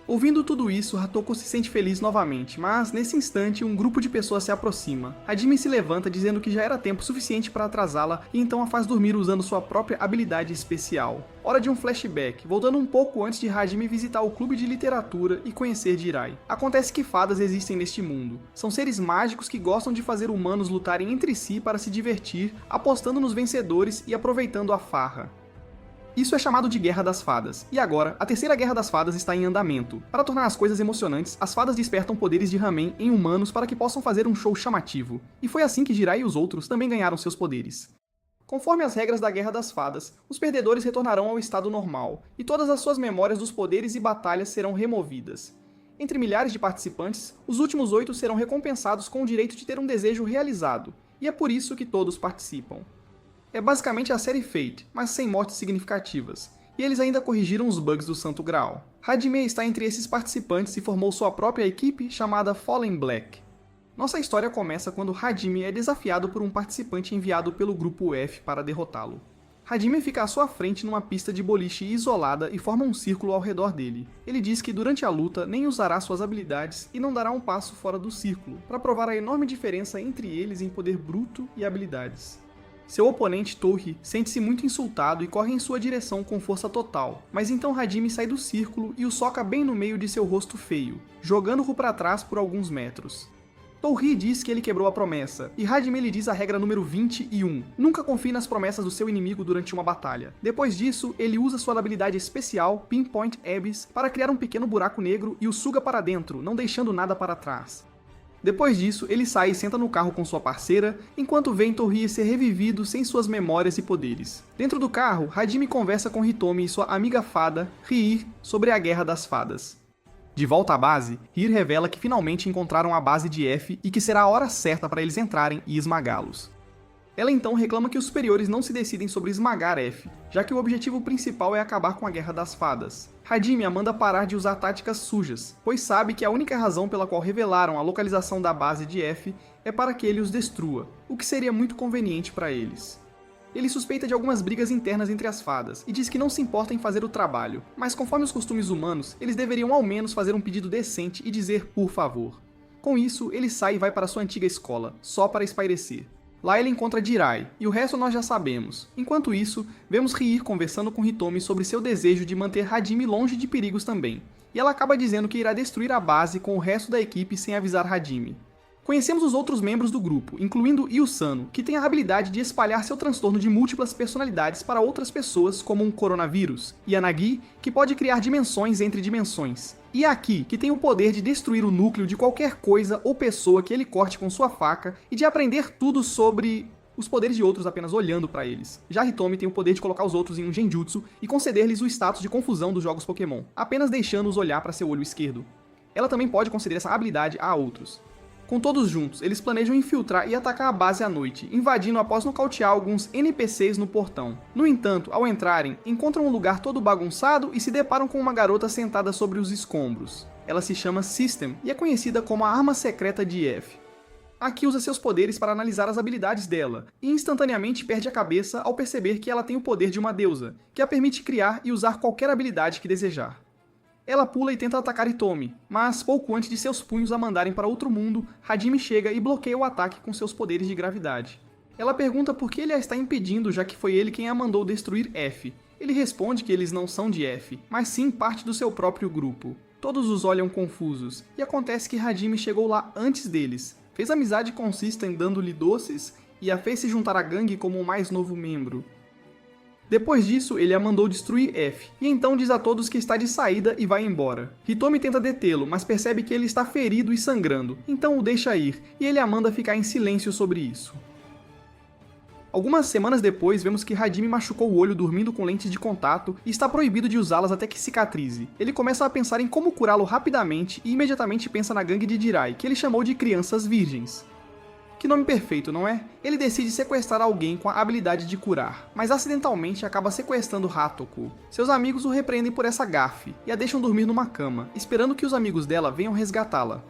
A: Ouvindo tudo isso, Hatoko se sente feliz novamente, mas nesse instante um grupo de pessoas se aproxima. Hajime se levanta dizendo que já era tempo suficiente para atrasá-la e então a faz dormir usando sua própria habilidade especial. Hora de um flashback, voltando um pouco antes de Hajime visitar o clube de literatura e conhecer Jirai. Acontece que fadas existem neste mundo. São seres mágicos que gostam de fazer humanos lutarem entre si para se divertir, apostando nos vencedores e aproveitando a farra. Isso é chamado de Guerra das Fadas, e agora, a terceira Guerra das Fadas está em andamento. Para tornar as coisas emocionantes, as fadas despertam poderes de Ramen em humanos para que possam fazer um show chamativo. E foi assim que Jirai e os outros também ganharam seus poderes. Conforme as regras da Guerra das Fadas, os perdedores retornarão ao estado normal, e todas as suas memórias dos poderes e batalhas serão removidas. Entre milhares de participantes, os últimos 8 serão recompensados com o direito de ter um desejo realizado, e é por isso que todos participam. É basicamente a série Fate, mas sem mortes significativas, e eles ainda corrigiram os bugs do Santo Graal. Hajime está entre esses participantes e formou sua própria equipe chamada Fallen Black. Nossa história começa quando Hajime é desafiado por um participante enviado pelo grupo F para derrotá-lo. Hajime fica à sua frente numa pista de boliche isolada e forma um círculo ao redor dele. Ele diz que durante a luta nem usará suas habilidades e não dará um passo fora do círculo, para provar a enorme diferença entre eles em poder bruto e habilidades. Seu oponente, Touhi, sente-se muito insultado e corre em sua direção com força total, mas então Hajime sai do círculo e o soca bem no meio de seu rosto feio, jogando-o para trás por alguns metros. Touhi diz que ele quebrou a promessa, e Hajime lhe diz a regra número 21, nunca confie nas promessas do seu inimigo durante uma batalha. Depois disso, ele usa sua habilidade especial, Pinpoint Abyss, para criar um pequeno buraco negro e o suga para dentro, não deixando nada para trás. Depois disso, ele sai e senta no carro com sua parceira, enquanto vê Touhi ser revivido sem suas memórias e poderes. Dentro do carro, Hajime conversa com Hitomi e sua amiga fada, Riir, sobre a Guerra das Fadas. De volta à base, Riir revela que finalmente encontraram a base de F e que será a hora certa para eles entrarem e esmagá-los. Ela então reclama que os superiores não se decidem sobre esmagar F, já que o objetivo principal é acabar com a Guerra das Fadas. Hajime a manda parar de usar táticas sujas, pois sabe que a única razão pela qual revelaram a localização da base de F é para que ele os destrua, o que seria muito conveniente para eles. Ele suspeita de algumas brigas internas entre as fadas e diz que não se importa em fazer o trabalho, mas conforme os costumes humanos, eles deveriam ao menos fazer um pedido decente e dizer por favor. Com isso, ele sai e vai para sua antiga escola, só para espairecer. Lá ele encontra Jirai, e o resto nós já sabemos. Enquanto isso, vemos Riir conversando com Hitomi sobre seu desejo de manter Hajime longe de perigos também, e ela acaba dizendo que irá destruir a base com o resto da equipe sem avisar Hajime. Conhecemos os outros membros do grupo, incluindo Yusano, que tem a habilidade de espalhar seu transtorno de múltiplas personalidades para outras pessoas, como um coronavírus, e a Nagi, que pode criar dimensões entre dimensões, e a Aki, que tem o poder de destruir o núcleo de qualquer coisa ou pessoa que ele corte com sua faca e de aprender tudo sobre os poderes de outros apenas olhando para eles. Já Hitomi tem o poder de colocar os outros em um genjutsu e conceder-lhes o status de confusão dos jogos Pokémon, apenas deixando-os olhar para seu olho esquerdo. Ela também pode conceder essa habilidade a outros. Com todos juntos, eles planejam infiltrar e atacar a base à noite, invadindo após nocautear alguns NPCs no portão. No entanto, ao entrarem, encontram um lugar todo bagunçado e se deparam com uma garota sentada sobre os escombros. Ela se chama System e é conhecida como a arma secreta de F. Aki usa seus poderes para analisar as habilidades dela, e instantaneamente perde a cabeça ao perceber que ela tem o poder de uma deusa, que a permite criar e usar qualquer habilidade que desejar. Ela pula e tenta atacar Hitomi, mas pouco antes de seus punhos a mandarem para outro mundo, Hajime chega e bloqueia o ataque com seus poderes de gravidade. Ela pergunta por que ele a está impedindo, já que foi ele quem a mandou destruir F. Ele responde que eles não são de F, mas sim parte do seu próprio grupo. Todos os olham confusos, e acontece que Hajime chegou lá antes deles, fez amizade com System dando-lhe doces, e a fez se juntar à gangue como o mais novo membro. Depois disso, ele a mandou destruir F, e então diz a todos que está de saída e vai embora. Hitomi tenta detê-lo, mas percebe que ele está ferido e sangrando, então o deixa ir, e ele a manda ficar em silêncio sobre isso. Algumas semanas depois, vemos que Hajime machucou o olho dormindo com lentes de contato e está proibido de usá-las até que cicatrize. Ele começa a pensar em como curá-lo rapidamente e imediatamente pensa na gangue de Jirai, que ele chamou de crianças virgens. Que nome perfeito, não é? Ele decide sequestrar alguém com a habilidade de curar, mas acidentalmente acaba sequestrando Hatoko. Seus amigos o repreendem por essa gafe e a deixam dormir numa cama, esperando que os amigos dela venham resgatá-la.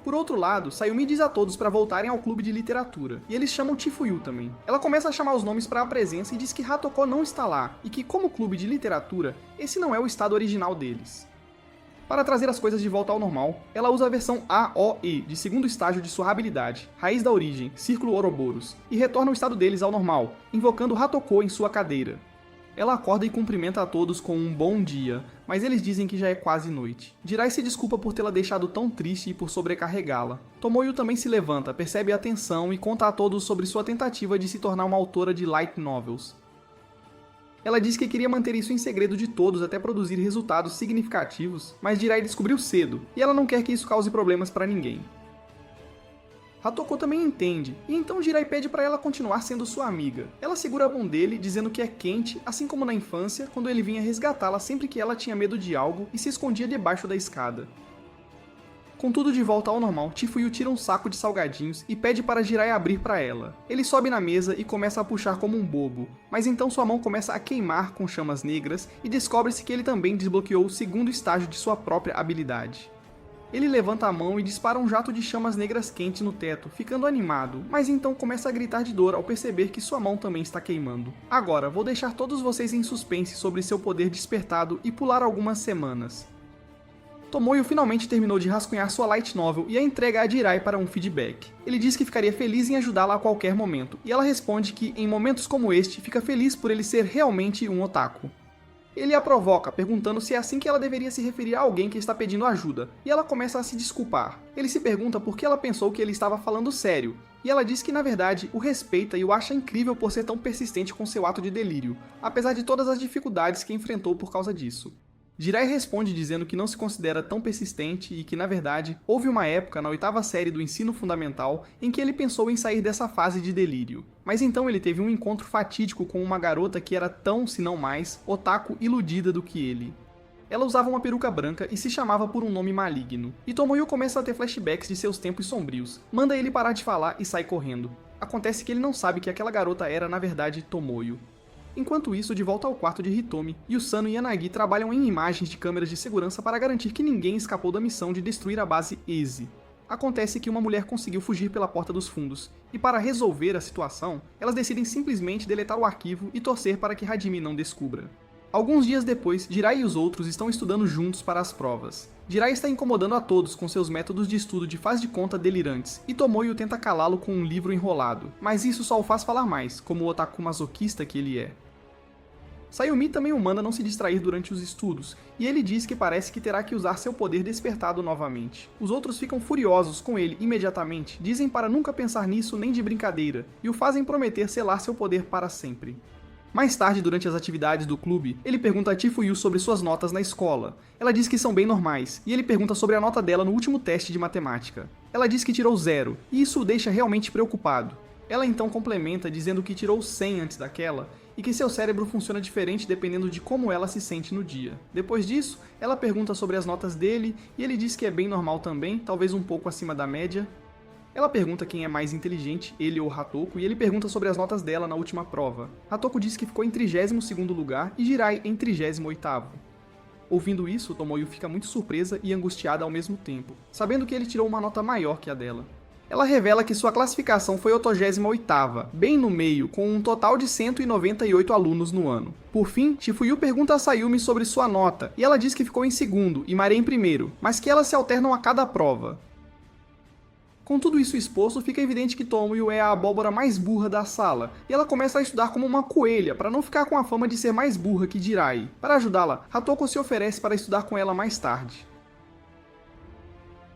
A: Por outro lado, Sayumi diz a todos para voltarem ao clube de literatura, e eles chamam Chifuyu também. Ela começa a chamar os nomes para a presença e diz que Hatoko não está lá, e que como clube de literatura, esse não é o estado original deles. Para trazer as coisas de volta ao normal, ela usa a versão AOE de segundo estágio de sua habilidade, Raiz da Origem, Círculo Ouroboros, e retorna o estado deles ao normal, invocando Hatoko em sua cadeira. Ela acorda e cumprimenta a todos com um bom dia, mas eles dizem que já é quase noite. Jirai se desculpa por tê-la deixado tão triste e por sobrecarregá-la. Tomoyo também se levanta, percebe a tensão e conta a todos sobre sua tentativa de se tornar uma autora de light novels. Ela diz que queria manter isso em segredo de todos até produzir resultados significativos, mas Jirai descobriu cedo, e ela não quer que isso cause problemas para ninguém. Hatoko também entende, e então Jirai pede para ela continuar sendo sua amiga. Ela segura a mão dele, dizendo que é quente, assim como na infância, quando ele vinha resgatá-la sempre que ela tinha medo de algo e se escondia debaixo da escada. Com tudo de volta ao normal, Chifuyu tira um saco de salgadinhos e pede para Jirai abrir para ela. Ele sobe na mesa e começa a puxar como um bobo, mas então sua mão começa a queimar com chamas negras e descobre-se que ele também desbloqueou o segundo estágio de sua própria habilidade. Ele levanta a mão e dispara um jato de chamas negras quentes no teto, ficando animado, mas então começa a gritar de dor ao perceber que sua mão também está queimando. Agora, vou deixar todos vocês em suspense sobre seu poder despertado e pular algumas semanas. Tomoyo finalmente terminou de rascunhar sua light novel e a entrega a Jirai para um feedback. Ele diz que ficaria feliz em ajudá-la a qualquer momento, e ela responde que, em momentos como este, fica feliz por ele ser realmente um otaku. Ele a provoca, perguntando se é assim que ela deveria se referir a alguém que está pedindo ajuda, e ela começa a se desculpar. Ele se pergunta por que ela pensou que ele estava falando sério, e ela diz que na verdade o respeita e o acha incrível por ser tão persistente com seu ato de delírio, apesar de todas as dificuldades que enfrentou por causa disso. Jirai responde dizendo que não se considera tão persistente e que, na verdade, houve uma época na 8ª série do ensino fundamental em que ele pensou em sair dessa fase de delírio. Mas então ele teve um encontro fatídico com uma garota que era tão, se não mais, otaku iludida do que ele. Ela usava uma peruca branca e se chamava por um nome maligno. E Tomoyo começa a ter flashbacks de seus tempos sombrios, manda ele parar de falar e sai correndo. Acontece que ele não sabe que aquela garota era, na verdade, Tomoyo. Enquanto isso, de volta ao quarto de Hitomi, Yusano e Yanagi trabalham em imagens de câmeras de segurança para garantir que ninguém escapou da missão de destruir a base EZE. Acontece que uma mulher conseguiu fugir pela porta dos fundos, e para resolver a situação, elas decidem simplesmente deletar o arquivo e torcer para que Hajime não descubra. Alguns dias depois, Jirai e os outros estão estudando juntos para as provas. Jirai está incomodando a todos com seus métodos de estudo de faz de conta delirantes, e Tomoyo tenta calá-lo com um livro enrolado, mas isso só o faz falar mais, como o otaku masoquista que ele é. Sayumi também o manda não se distrair durante os estudos, e ele diz que parece que terá que usar seu poder despertado novamente. Os outros ficam furiosos com ele imediatamente, dizem para nunca pensar nisso nem de brincadeira, e o fazem prometer selar seu poder para sempre. Mais tarde, durante as atividades do clube, ele pergunta a Chifuyu sobre suas notas na escola. Ela diz que são bem normais, e ele pergunta sobre a nota dela no último teste de matemática. Ela diz que tirou 0, e isso o deixa realmente preocupado. Ela então complementa dizendo que tirou 100 antes daquela, e que seu cérebro funciona diferente dependendo de como ela se sente no dia. Depois disso, ela pergunta sobre as notas dele, e ele diz que é bem normal também, talvez um pouco acima da média. Ela pergunta quem é mais inteligente, ele ou Hatoko, e ele pergunta sobre as notas dela na última prova. Hatoko diz que ficou em 32º lugar e Jirai em 38º. Ouvindo isso, Tomoyo fica muito surpresa e angustiada ao mesmo tempo, sabendo que ele tirou uma nota maior que a dela. Ela revela que sua classificação foi 88ª, bem no meio, com um total de 198 alunos no ano. Por fim, Chifuyu pergunta a Sayumi sobre sua nota, e ela diz que ficou em 2º e Mari em 1º, mas que elas se alternam a cada prova. Com tudo isso exposto, fica evidente que Tomoyo é a abóbora mais burra da sala, e ela começa a estudar como uma coelha, para não ficar com a fama de ser mais burra que Jirai. Para ajudá-la, Hatoko se oferece para estudar com ela mais tarde.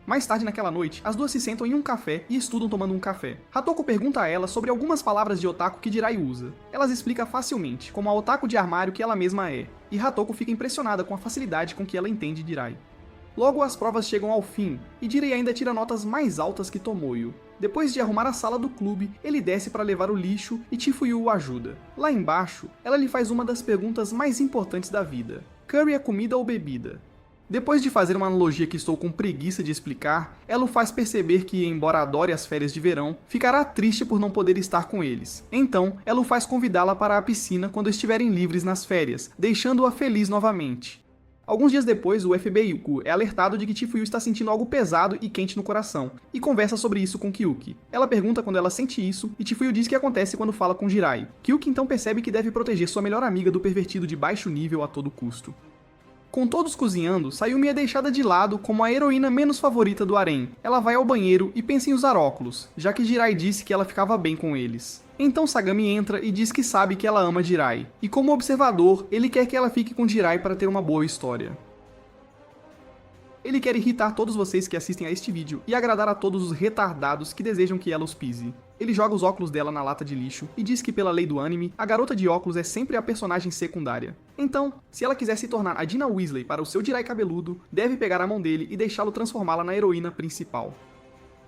A: Mais tarde naquela noite, as duas se sentam em um café e estudam tomando um café. Hatoko pergunta a ela sobre algumas palavras de otaku que Jirai usa. Elas explica facilmente, como a otaku de armário que ela mesma é, e Hatoko fica impressionada com a facilidade com que ela entende Jirai. Logo as provas chegam ao fim, e Jirai ainda tira notas mais altas que Tomoyo. Depois de arrumar a sala do clube, ele desce para levar o lixo e Chifuyu o ajuda. Lá embaixo, ela lhe faz uma das perguntas mais importantes da vida: curry é comida ou bebida? Depois de fazer uma analogia que estou com preguiça de explicar, ela o faz perceber que, embora adore as férias de verão, ficará triste por não poder estar com eles. Então, ela o faz convidá-la para a piscina quando estiverem livres nas férias, deixando-a feliz novamente. Alguns dias depois, o FBI é alertado de que Chifuyu está sentindo algo pesado e quente no coração, e conversa sobre isso com Kyuki. Ela pergunta quando ela sente isso, e Chifuyu diz que acontece quando fala com Jirai. Kyuki então percebe que deve proteger sua melhor amiga do pervertido de baixo nível a todo custo. Com todos cozinhando, Sayumi é deixada de lado como a heroína menos favorita do harém. Ela vai ao banheiro e pensa em usar óculos, já que Jirai disse que ela ficava bem com eles. Então Sagami entra e diz que sabe que ela ama Jirai, e como observador, ele quer que ela fique com Jirai para ter uma boa história. Ele quer irritar todos vocês que assistem a este vídeo e agradar a todos os retardados que desejam que ela os pise. Ele joga os óculos dela na lata de lixo e diz que pela lei do anime, a garota de óculos é sempre a personagem secundária. Então, se ela quiser se tornar a Dina Weasley para o seu Jirai cabeludo, deve pegar a mão dele e deixá-lo transformá-la na heroína principal.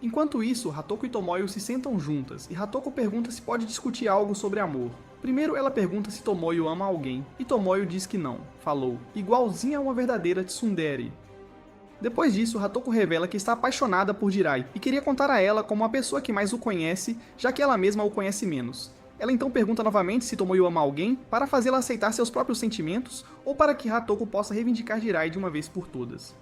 A: Enquanto isso, Hatoko e Tomoyo se sentam juntas, e Hatoko pergunta se pode discutir algo sobre amor. Primeiro ela pergunta se Tomoyo ama alguém, e Tomoyo diz que não, falou, igualzinha a uma verdadeira tsundere. Depois disso, Hatoko revela que está apaixonada por Jirai, e queria contar a ela como a pessoa que mais o conhece, já que ela mesma o conhece menos. Ela então pergunta novamente se Tomoyo ama alguém, para fazê-la aceitar seus próprios sentimentos, ou para que Hatoko possa reivindicar Jirai de uma vez por todas.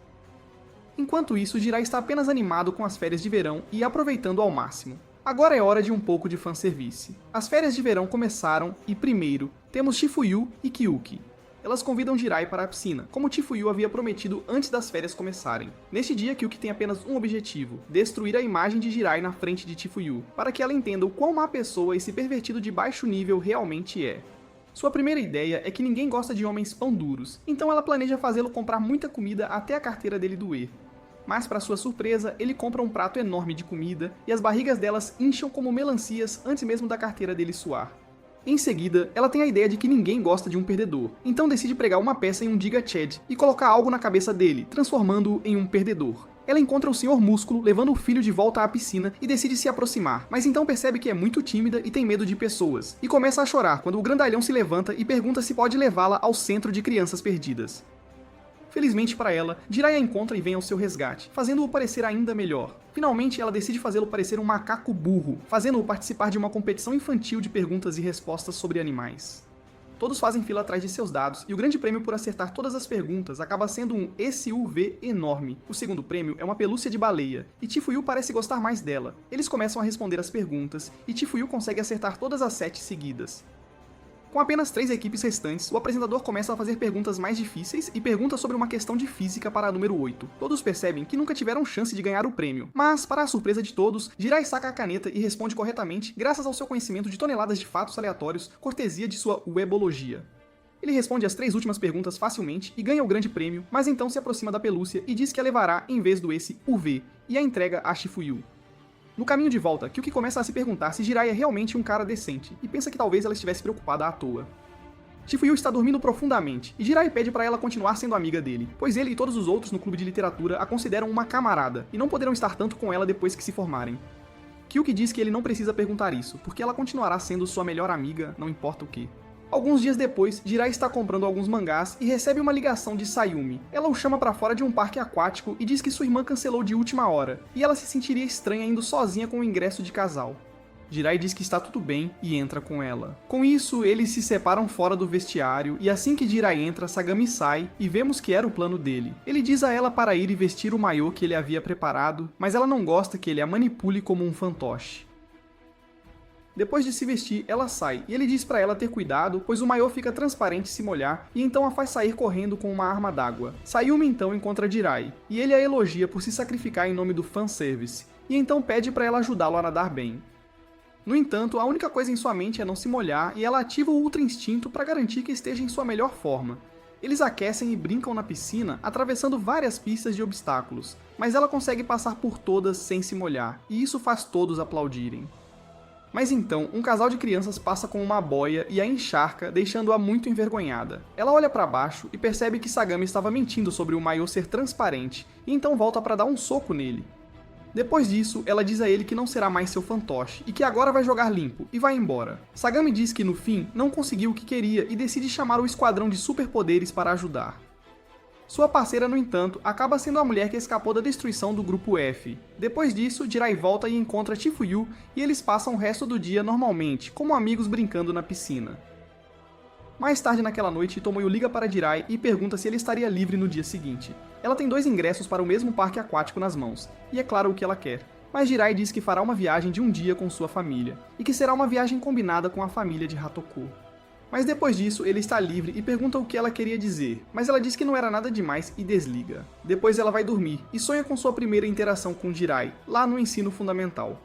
A: Enquanto isso, Jirai está apenas animado com as férias de verão e aproveitando ao máximo. Agora é hora de um pouco de fanservice. As férias de verão começaram e, primeiro, temos Chifuyu e Kyuki. Elas convidam Jirai para a piscina, como Chifuyu havia prometido antes das férias começarem. Neste dia, Kyuki tem apenas um objetivo, destruir a imagem de Jirai na frente de Chifuyu, para que ela entenda o quão má pessoa esse pervertido de baixo nível realmente é. Sua primeira ideia é que ninguém gosta de homens pão duros, então ela planeja fazê-lo comprar muita comida até a carteira dele doer. Mas, para sua surpresa, ele compra um prato enorme de comida e as barrigas delas incham como melancias antes mesmo da carteira dele suar. Em seguida, ela tem a ideia de que ninguém gosta de um perdedor, então decide pregar uma peça em um Giga Chad e colocar algo na cabeça dele, transformando-o em um perdedor. Ela encontra o Sr. Músculo levando o filho de volta à piscina e decide se aproximar, mas então percebe que é muito tímida e tem medo de pessoas, e começa a chorar quando o grandalhão se levanta e pergunta se pode levá-la ao centro de crianças perdidas. Felizmente para ela, Jirai a encontra e vem ao seu resgate, fazendo-o parecer ainda melhor. Finalmente, ela decide fazê-lo parecer um macaco burro, fazendo-o participar de uma competição infantil de perguntas e respostas sobre animais. Todos fazem fila atrás de seus dados, e o grande prêmio por acertar todas as perguntas acaba sendo um SUV enorme. O segundo prêmio é uma pelúcia de baleia, e Chifuyu parece gostar mais dela. Eles começam a responder as perguntas, e Chifuyu consegue acertar todas as 7 seguidas. Com apenas 3 equipes restantes, o apresentador começa a fazer perguntas mais difíceis e pergunta sobre uma questão de física para a número 8. Todos percebem que nunca tiveram chance de ganhar o prêmio, mas, para a surpresa de todos, Jirai saca a caneta e responde corretamente graças ao seu conhecimento de toneladas de fatos aleatórios, cortesia de sua webologia. Ele responde as 3 últimas perguntas facilmente e ganha o grande prêmio, mas então se aproxima da pelúcia e diz que a levará em vez do UV, e a entrega a Chifuyu. No caminho de volta, Kyuki começa a se perguntar se Jirai é realmente um cara decente, e pensa que talvez ela estivesse preocupada à toa. Chifuyu está dormindo profundamente, e Jirai pede para ela continuar sendo amiga dele, pois ele e todos os outros no clube de literatura a consideram uma camarada, e não poderão estar tanto com ela depois que se formarem. Kyuki diz que ele não precisa perguntar isso, porque ela continuará sendo sua melhor amiga, não importa o que. Alguns dias depois, Jirai está comprando alguns mangás e recebe uma ligação de Sayumi. Ela o chama para fora de um parque aquático e diz que sua irmã cancelou de última hora, e ela se sentiria estranha indo sozinha com o ingresso de casal. Jirai diz que está tudo bem e entra com ela. Com isso, eles se separam fora do vestiário, e assim que Jirai entra, Sagami sai, e vemos que era o plano dele. Ele diz a ela para ir e vestir o maiô que ele havia preparado, mas ela não gosta que ele a manipule como um fantoche. Depois de se vestir, ela sai, e ele diz para ela ter cuidado, pois o maiô fica transparente se molhar, e então a faz sair correndo com uma arma d'água. Sayumi então encontra Jirai, e ele a elogia por se sacrificar em nome do fanservice, e então pede para ela ajudá-lo a nadar bem. No entanto, a única coisa em sua mente é não se molhar, e ela ativa o Ultra Instinto para garantir que esteja em sua melhor forma. Eles aquecem e brincam na piscina, atravessando várias pistas de obstáculos, mas ela consegue passar por todas sem se molhar, e isso faz todos aplaudirem. Mas então, um casal de crianças passa com uma boia e a encharca, deixando-a muito envergonhada. Ela olha para baixo e percebe que Sagami estava mentindo sobre o maiô ser transparente, e então volta para dar um soco nele. Depois disso, ela diz a ele que não será mais seu fantoche, e que agora vai jogar limpo, e vai embora. Sagami diz que no fim, não conseguiu o que queria e decide chamar o esquadrão de superpoderes para ajudar. Sua parceira, no entanto, acaba sendo a mulher que escapou da destruição do Grupo F. Depois disso, Jirai volta e encontra Chifuyu, e eles passam o resto do dia normalmente, como amigos brincando na piscina. Mais tarde naquela noite, Tomoyo liga para Jirai e pergunta se ele estaria livre no dia seguinte. Ela tem 2 ingressos para o mesmo parque aquático nas mãos, e é claro o que ela quer. Mas Jirai diz que fará uma viagem de um dia com sua família, e que será uma viagem combinada com a família de Hatoko. Mas depois disso, ele está livre e pergunta o que ela queria dizer, mas ela diz que não era nada demais e desliga. Depois ela vai dormir e sonha com sua primeira interação com Jirai, lá no ensino fundamental.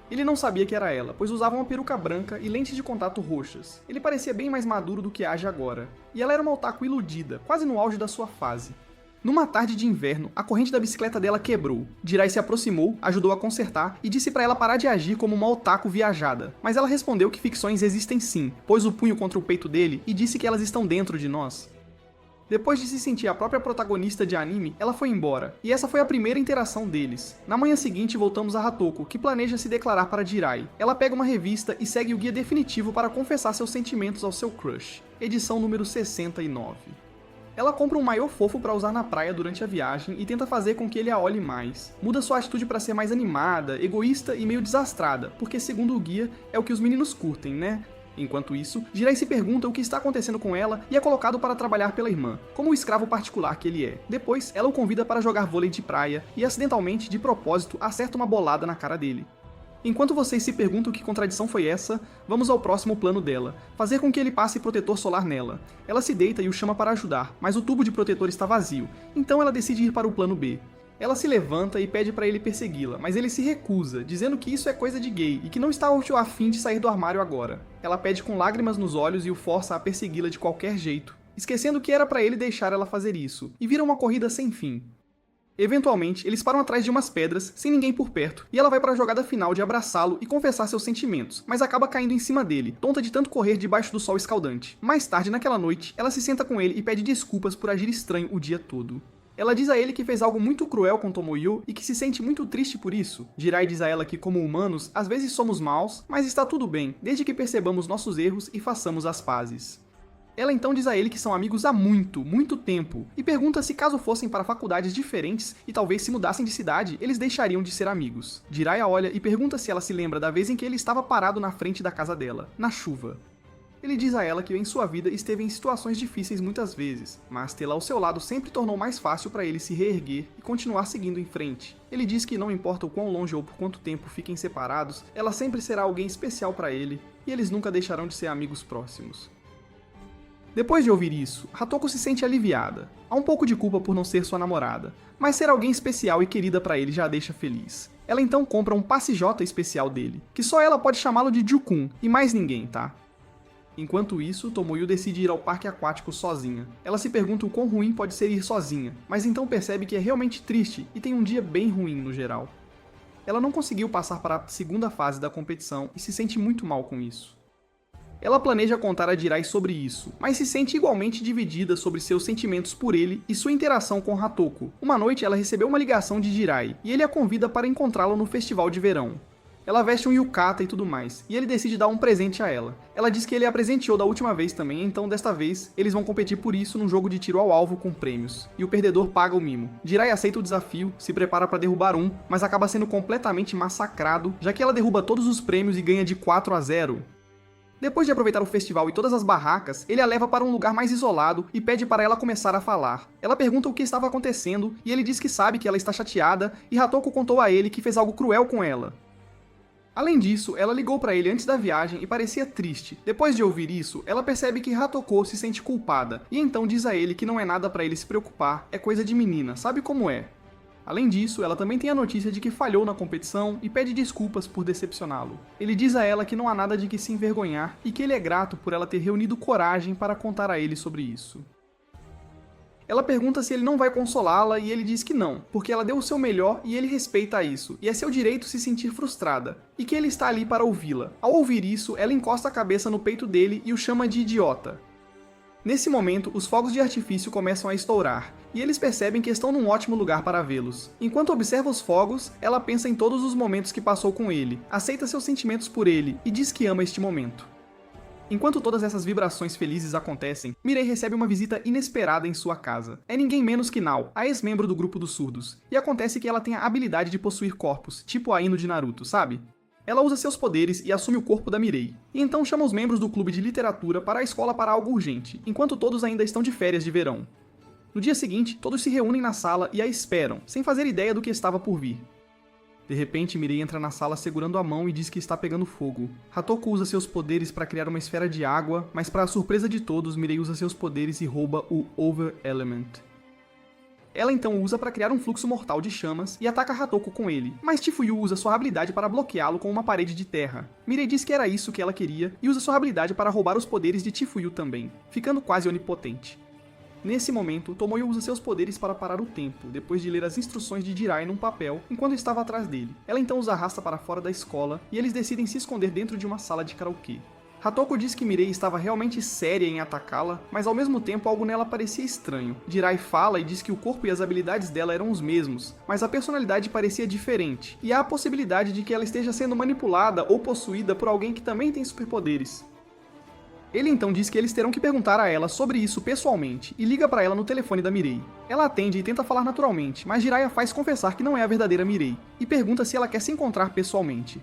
A: Ele não sabia que era ela, pois usava uma peruca branca e lentes de contato roxas. Ele parecia bem mais maduro do que age agora. E ela era uma otaku iludida, quase no auge da sua fase. Numa tarde de inverno, a corrente da bicicleta dela quebrou. Jirai se aproximou, ajudou a consertar e disse pra ela parar de agir como uma otaku viajada. Mas ela respondeu que ficções existem sim, pôs o punho contra o peito dele e disse que elas estão dentro de nós. Depois de se sentir a própria protagonista de anime, ela foi embora, e essa foi a primeira interação deles. Na manhã seguinte voltamos a Hatoko, que planeja se declarar para Jirai. Ela pega uma revista e segue o guia definitivo para confessar seus sentimentos ao seu crush. Edição número 69. Ela compra um maiô fofo para usar na praia durante a viagem e tenta fazer com que ele a olhe mais. Muda sua atitude para ser mais animada, egoísta e meio desastrada, porque segundo o guia, é o que os meninos curtem, né? Enquanto isso, Jirai se pergunta o que está acontecendo com ela e é colocado para trabalhar pela irmã, como o escravo particular que ele é. Depois, ela o convida para jogar vôlei de praia e acidentalmente, de propósito, acerta uma bolada na cara dele. Enquanto vocês se perguntam que contradição foi essa, vamos ao próximo plano dela, fazer com que ele passe protetor solar nela. Ela se deita e o chama para ajudar, mas o tubo de protetor está vazio, então ela decide ir para o plano B. Ela se levanta e pede para ele persegui-la, mas ele se recusa, dizendo que isso é coisa de gay e que não está a fim de sair do armário agora. Ela pede com lágrimas nos olhos e o força a persegui-la de qualquer jeito, esquecendo que era para ele deixar ela fazer isso, e vira uma corrida sem fim. Eventualmente, eles param atrás de umas pedras, sem ninguém por perto, e ela vai para a jogada final de abraçá-lo e confessar seus sentimentos, mas acaba caindo em cima dele, tonta de tanto correr debaixo do sol escaldante. Mais tarde, naquela noite, ela se senta com ele e pede desculpas por agir estranho o dia todo. Ela diz a ele que fez algo muito cruel com Tomoyo e que se sente muito triste por isso. Jirai diz a ela que, como humanos, às vezes somos maus, mas está tudo bem, desde que percebamos nossos erros e façamos as pazes. Ela então diz a ele que são amigos há muito, muito tempo, e pergunta se caso fossem para faculdades diferentes e talvez se mudassem de cidade, eles deixariam de ser amigos. Jirai a olha e pergunta se ela se lembra da vez em que ele estava parado na frente da casa dela, na chuva. Ele diz a ela que em sua vida esteve em situações difíceis muitas vezes, mas tê-la ao seu lado sempre tornou mais fácil para ele se reerguer e continuar seguindo em frente. Ele diz que não importa o quão longe ou por quanto tempo fiquem separados, ela sempre será alguém especial para ele, e eles nunca deixarão de ser amigos próximos. Depois de ouvir isso, Hatoko se sente aliviada. Há um pouco de culpa por não ser sua namorada, mas ser alguém especial e querida para ele já a deixa feliz. Ela então compra um passe-J especial dele, que só ela pode chamá-lo de Jukun, e mais ninguém, tá? Enquanto isso, Tomoyo decide ir ao parque aquático sozinha. Ela se pergunta o quão ruim pode ser ir sozinha, mas então percebe que é realmente triste e tem um dia bem ruim no geral. Ela não conseguiu passar para a segunda fase da competição e se sente muito mal com isso. Ela planeja contar a Jirai sobre isso, mas se sente igualmente dividida sobre seus sentimentos por ele e sua interação com Hatoko. Uma noite ela recebeu uma ligação de Jirai, e ele a convida para encontrá-lo no festival de verão. Ela veste um yukata e tudo mais, e ele decide dar um presente a ela. Ela diz que ele a presenteou da última vez também, então desta vez eles vão competir por isso num jogo de tiro ao alvo com prêmios, e o perdedor paga o mimo. Jirai aceita o desafio, se prepara para derrubar um, mas acaba sendo completamente massacrado, já que ela derruba todos os prêmios e ganha de 4-0. Depois de aproveitar o festival e todas as barracas, ele a leva para um lugar mais isolado e pede para ela começar a falar. Ela pergunta o que estava acontecendo e ele diz que sabe que ela está chateada e Hatoko contou a ele que fez algo cruel com ela. Além disso, ela ligou para ele antes da viagem e parecia triste. Depois de ouvir isso, ela percebe que Hatoko se sente culpada e então diz a ele que não é nada para ele se preocupar, é coisa de menina, sabe como é. Além disso, ela também tem a notícia de que falhou na competição e pede desculpas por decepcioná-lo. Ele diz a ela que não há nada de que se envergonhar e que ele é grato por ela ter reunido coragem para contar a ele sobre isso. Ela pergunta se ele não vai consolá-la e ele diz que não, porque ela deu o seu melhor e ele respeita isso, e é seu direito se sentir frustrada, e que ele está ali para ouvi-la. Ao ouvir isso, ela encosta a cabeça no peito dele e o chama de idiota. Nesse momento, os fogos de artifício começam a estourar, e eles percebem que estão num ótimo lugar para vê-los. Enquanto observa os fogos, ela pensa em todos os momentos que passou com ele, aceita seus sentimentos por ele e diz que ama este momento. Enquanto todas essas vibrações felizes acontecem, Mirei recebe uma visita inesperada em sua casa. É ninguém menos que Nao, a ex-membro do grupo dos surdos, e acontece que ela tem a habilidade de possuir corpos, tipo a Ino de Naruto, sabe? Ela usa seus poderes e assume o corpo da Mirei, e então chama os membros do clube de literatura para a escola para algo urgente, enquanto todos ainda estão de férias de verão. No dia seguinte, todos se reúnem na sala e a esperam, sem fazer ideia do que estava por vir. De repente, Mirei entra na sala segurando a mão e diz que está pegando fogo. Hatoko usa seus poderes para criar uma esfera de água, mas para a surpresa de todos, Mirei usa seus poderes e rouba o Over Element. Ela então usa para criar um fluxo mortal de chamas e ataca Hatoko com ele, mas Chifuyu usa sua habilidade para bloqueá-lo com uma parede de terra. Mirei diz que era isso que ela queria e usa sua habilidade para roubar os poderes de Chifuyu também, ficando quase onipotente. Nesse momento, Tomoyo usa seus poderes para parar o tempo, depois de ler as instruções de Jirai num papel, enquanto estava atrás dele. Ela então os arrasta para fora da escola, e eles decidem se esconder dentro de uma sala de karaokê. Hatoko diz que Mirei estava realmente séria em atacá-la, mas ao mesmo tempo algo nela parecia estranho. Jirai fala e diz que o corpo e as habilidades dela eram os mesmos, mas a personalidade parecia diferente, e há a possibilidade de que ela esteja sendo manipulada ou possuída por alguém que também tem superpoderes. Ele então diz que eles terão que perguntar a ela sobre isso pessoalmente, e liga para ela no telefone da Mirei. Ela atende e tenta falar naturalmente, mas Jirai a faz confessar que não é a verdadeira Mirei, e pergunta se ela quer se encontrar pessoalmente.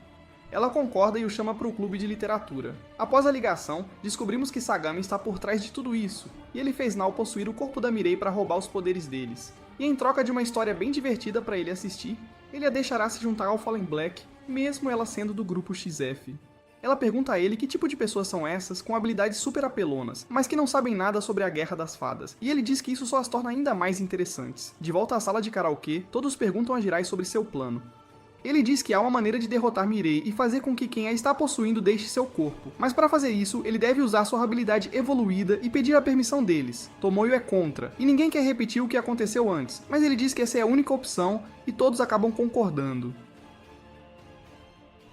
A: Ela concorda e o chama para o clube de literatura. Após a ligação, descobrimos que Sagami está por trás de tudo isso, e ele fez Nao possuir o corpo da Mirei para roubar os poderes deles. E em troca de uma história bem divertida para ele assistir, ele a deixará se juntar ao Fallen Black, mesmo ela sendo do grupo XF. Ela pergunta a ele que tipo de pessoas são essas com habilidades super apelonas, mas que não sabem nada sobre a Guerra das Fadas, e ele diz que isso só as torna ainda mais interessantes. De volta à sala de karaokê, todos perguntam a Jirai sobre seu plano. Ele diz que há uma maneira de derrotar Mirei e fazer com que quem a está possuindo deixe seu corpo, mas para fazer isso, ele deve usar sua habilidade evoluída e pedir a permissão deles. Tomoyo é contra, e ninguém quer repetir o que aconteceu antes, mas ele diz que essa é a única opção e todos acabam concordando.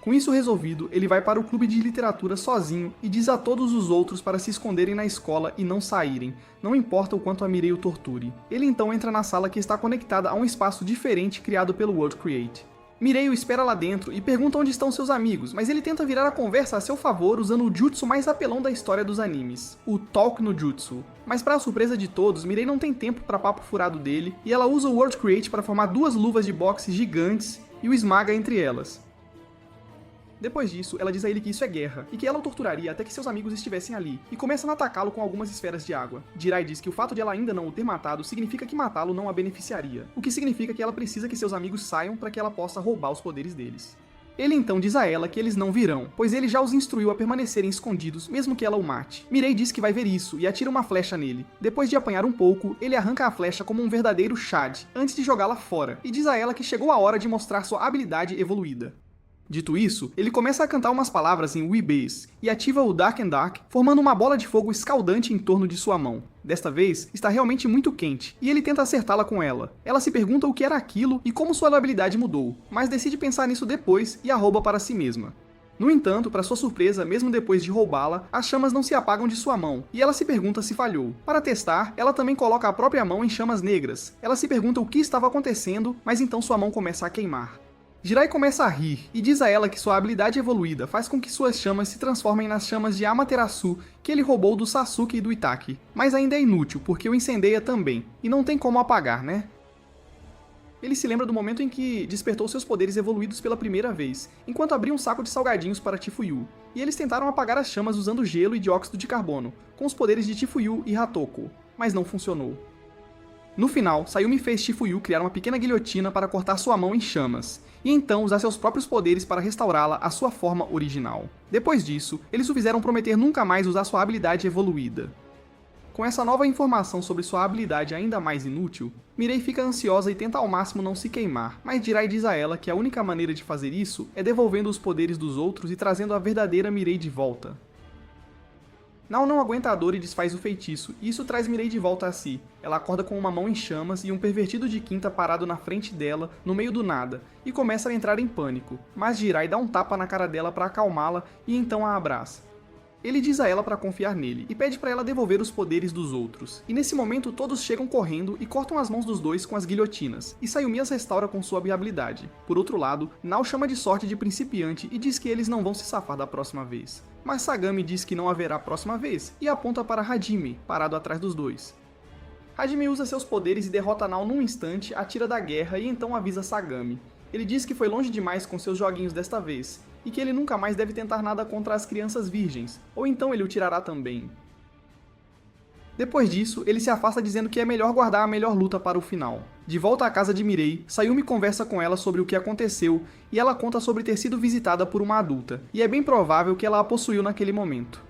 A: Com isso resolvido, ele vai para o clube de literatura sozinho e diz a todos os outros para se esconderem na escola e não saírem, não importa o quanto a Mirei o torture. Ele então entra na sala que está conectada a um espaço diferente criado pelo World Create. Mirei o espera lá dentro e pergunta onde estão seus amigos, mas ele tenta virar a conversa a seu favor usando o jutsu mais apelão da história dos animes, o Talk no Jutsu. Mas para a surpresa de todos, Mirei não tem tempo para papo furado dele e ela usa o World Create para formar duas luvas de boxe gigantes e o esmaga entre elas. Depois disso, ela diz a ele que isso é guerra, e que ela o torturaria até que seus amigos estivessem ali, e começam a atacá-lo com algumas esferas de água. Jirai diz que o fato de ela ainda não o ter matado significa que matá-lo não a beneficiaria, o que significa que ela precisa que seus amigos saiam para que ela possa roubar os poderes deles. Ele então diz a ela que eles não virão, pois ele já os instruiu a permanecerem escondidos, mesmo que ela o mate. Mirei diz que vai ver isso, e atira uma flecha nele. Depois de apanhar um pouco, ele arranca a flecha como um verdadeiro Shad, antes de jogá-la fora, e diz a ela que chegou a hora de mostrar sua habilidade evoluída. Dito isso, ele começa a cantar umas palavras em Wee-Bass e ativa o Dark and Dark, formando uma bola de fogo escaldante em torno de sua mão. Desta vez, está realmente muito quente, e ele tenta acertá-la com ela. Ela se pergunta o que era aquilo e como sua habilidade mudou, mas decide pensar nisso depois e a rouba para si mesma. No entanto, para sua surpresa, mesmo depois de roubá-la, as chamas não se apagam de sua mão, e ela se pergunta se falhou. Para testar, ela também coloca a própria mão em chamas negras. Ela se pergunta o que estava acontecendo, mas então sua mão começa a queimar. Jirai começa a rir e diz a ela que sua habilidade evoluída faz com que suas chamas se transformem nas chamas de Amaterasu que ele roubou do Sasuke e do Itachi. Mas ainda é inútil, porque o incendeia também, e não tem como apagar, né? Ele se lembra do momento em que despertou seus poderes evoluídos pela primeira vez, enquanto abria um saco de salgadinhos para Chifuyu, e eles tentaram apagar as chamas usando gelo e dióxido de carbono, com os poderes de Chifuyu e Hatoko, mas não funcionou. No final, Sayumi fez Chifuyu criar uma pequena guilhotina para cortar sua mão em chamas, e então usar seus próprios poderes para restaurá-la à sua forma original. Depois disso, eles o fizeram prometer nunca mais usar sua habilidade evoluída. Com essa nova informação sobre sua habilidade ainda mais inútil, Mirei fica ansiosa e tenta ao máximo não se queimar, mas Jirai diz a ela que a única maneira de fazer isso é devolvendo os poderes dos outros e trazendo a verdadeira Mirei de volta. Nao não aguenta a dor e desfaz o feitiço, e isso traz Mirei de volta a si. Ela acorda com uma mão em chamas e um pervertido de quinta parado na frente dela, no meio do nada, e começa a entrar em pânico, mas Jirai dá um tapa na cara dela para acalmá-la e então a abraça. Ele diz a ela para confiar nele, e pede para ela devolver os poderes dos outros. E nesse momento todos chegam correndo e cortam as mãos dos dois com as guilhotinas, e Sayumi as restaura com sua habilidade. Por outro lado, Nao chama de sorte de principiante e diz que eles não vão se safar da próxima vez. Mas Sagami diz que não haverá próxima vez, e aponta para Hajime, parado atrás dos dois. Hajime usa seus poderes e derrota Nao num instante, atira da guerra e então avisa Sagami. Ele diz que foi longe demais com seus joguinhos desta vez, e que ele nunca mais deve tentar nada contra as crianças virgens, ou então ele o tirará também. Depois disso, ele se afasta dizendo que é melhor guardar a melhor luta para o final. De volta à casa de Mirei, Sayumi conversa com ela sobre o que aconteceu e ela conta sobre ter sido visitada por uma adulta, e é bem provável que ela a possuiu naquele momento.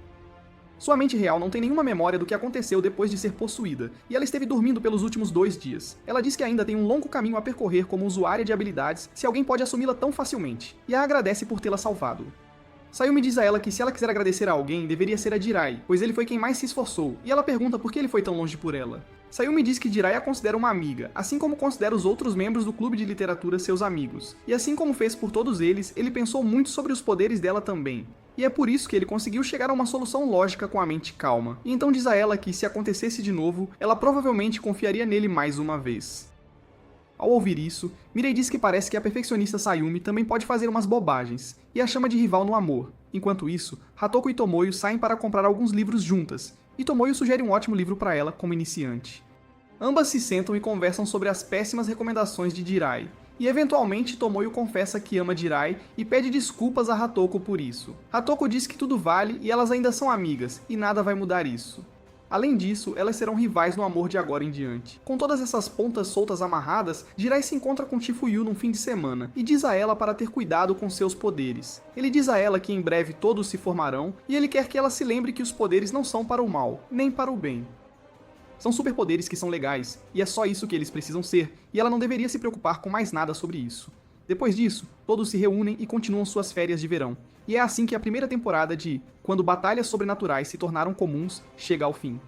A: Sua mente real não tem nenhuma memória do que aconteceu depois de ser possuída, e ela esteve dormindo pelos últimos 2 dias. Ela diz que ainda tem um longo caminho a percorrer como usuária de habilidades se alguém pode assumi-la tão facilmente, e a agradece por tê-la salvado. Sayumi diz a ela que se ela quiser agradecer a alguém, deveria ser a Jirai, pois ele foi quem mais se esforçou, e ela pergunta por que ele foi tão longe por ela. Sayumi diz que Jirai a considera uma amiga, assim como considera os outros membros do clube de literatura seus amigos. E assim como fez por todos eles, ele pensou muito sobre os poderes dela também. E é por isso que ele conseguiu chegar a uma solução lógica com a mente calma. E então diz a ela que se acontecesse de novo, ela provavelmente confiaria nele mais uma vez. Ao ouvir isso, Mirei diz que parece que a perfeccionista Sayumi também pode fazer umas bobagens, e a chama de rival no amor. Enquanto isso, Hatoko e Tomoyo saem para comprar alguns livros juntas, e Tomoyo sugere um ótimo livro para ela como iniciante. Ambas se sentam e conversam sobre as péssimas recomendações de Jirai, e eventualmente Tomoyo confessa que ama Jirai e pede desculpas a Hatoko por isso. Hatoko diz que tudo vale e elas ainda são amigas, e nada vai mudar isso. Além disso, elas serão rivais no amor de agora em diante. Com todas essas pontas soltas amarradas, Jirai se encontra com Chifuyu num fim de semana e diz a ela para ter cuidado com seus poderes. Ele diz a ela que em breve todos se formarão e ele quer que ela se lembre que os poderes não são para o mal, nem para o bem. São superpoderes que são legais, e é só isso que eles precisam ser, e ela não deveria se preocupar com mais nada sobre isso. Depois disso, todos se reúnem e continuam suas férias de verão. E é assim que a primeira temporada de Quando Batalhas Sobrenaturais se tornaram comuns chega ao fim.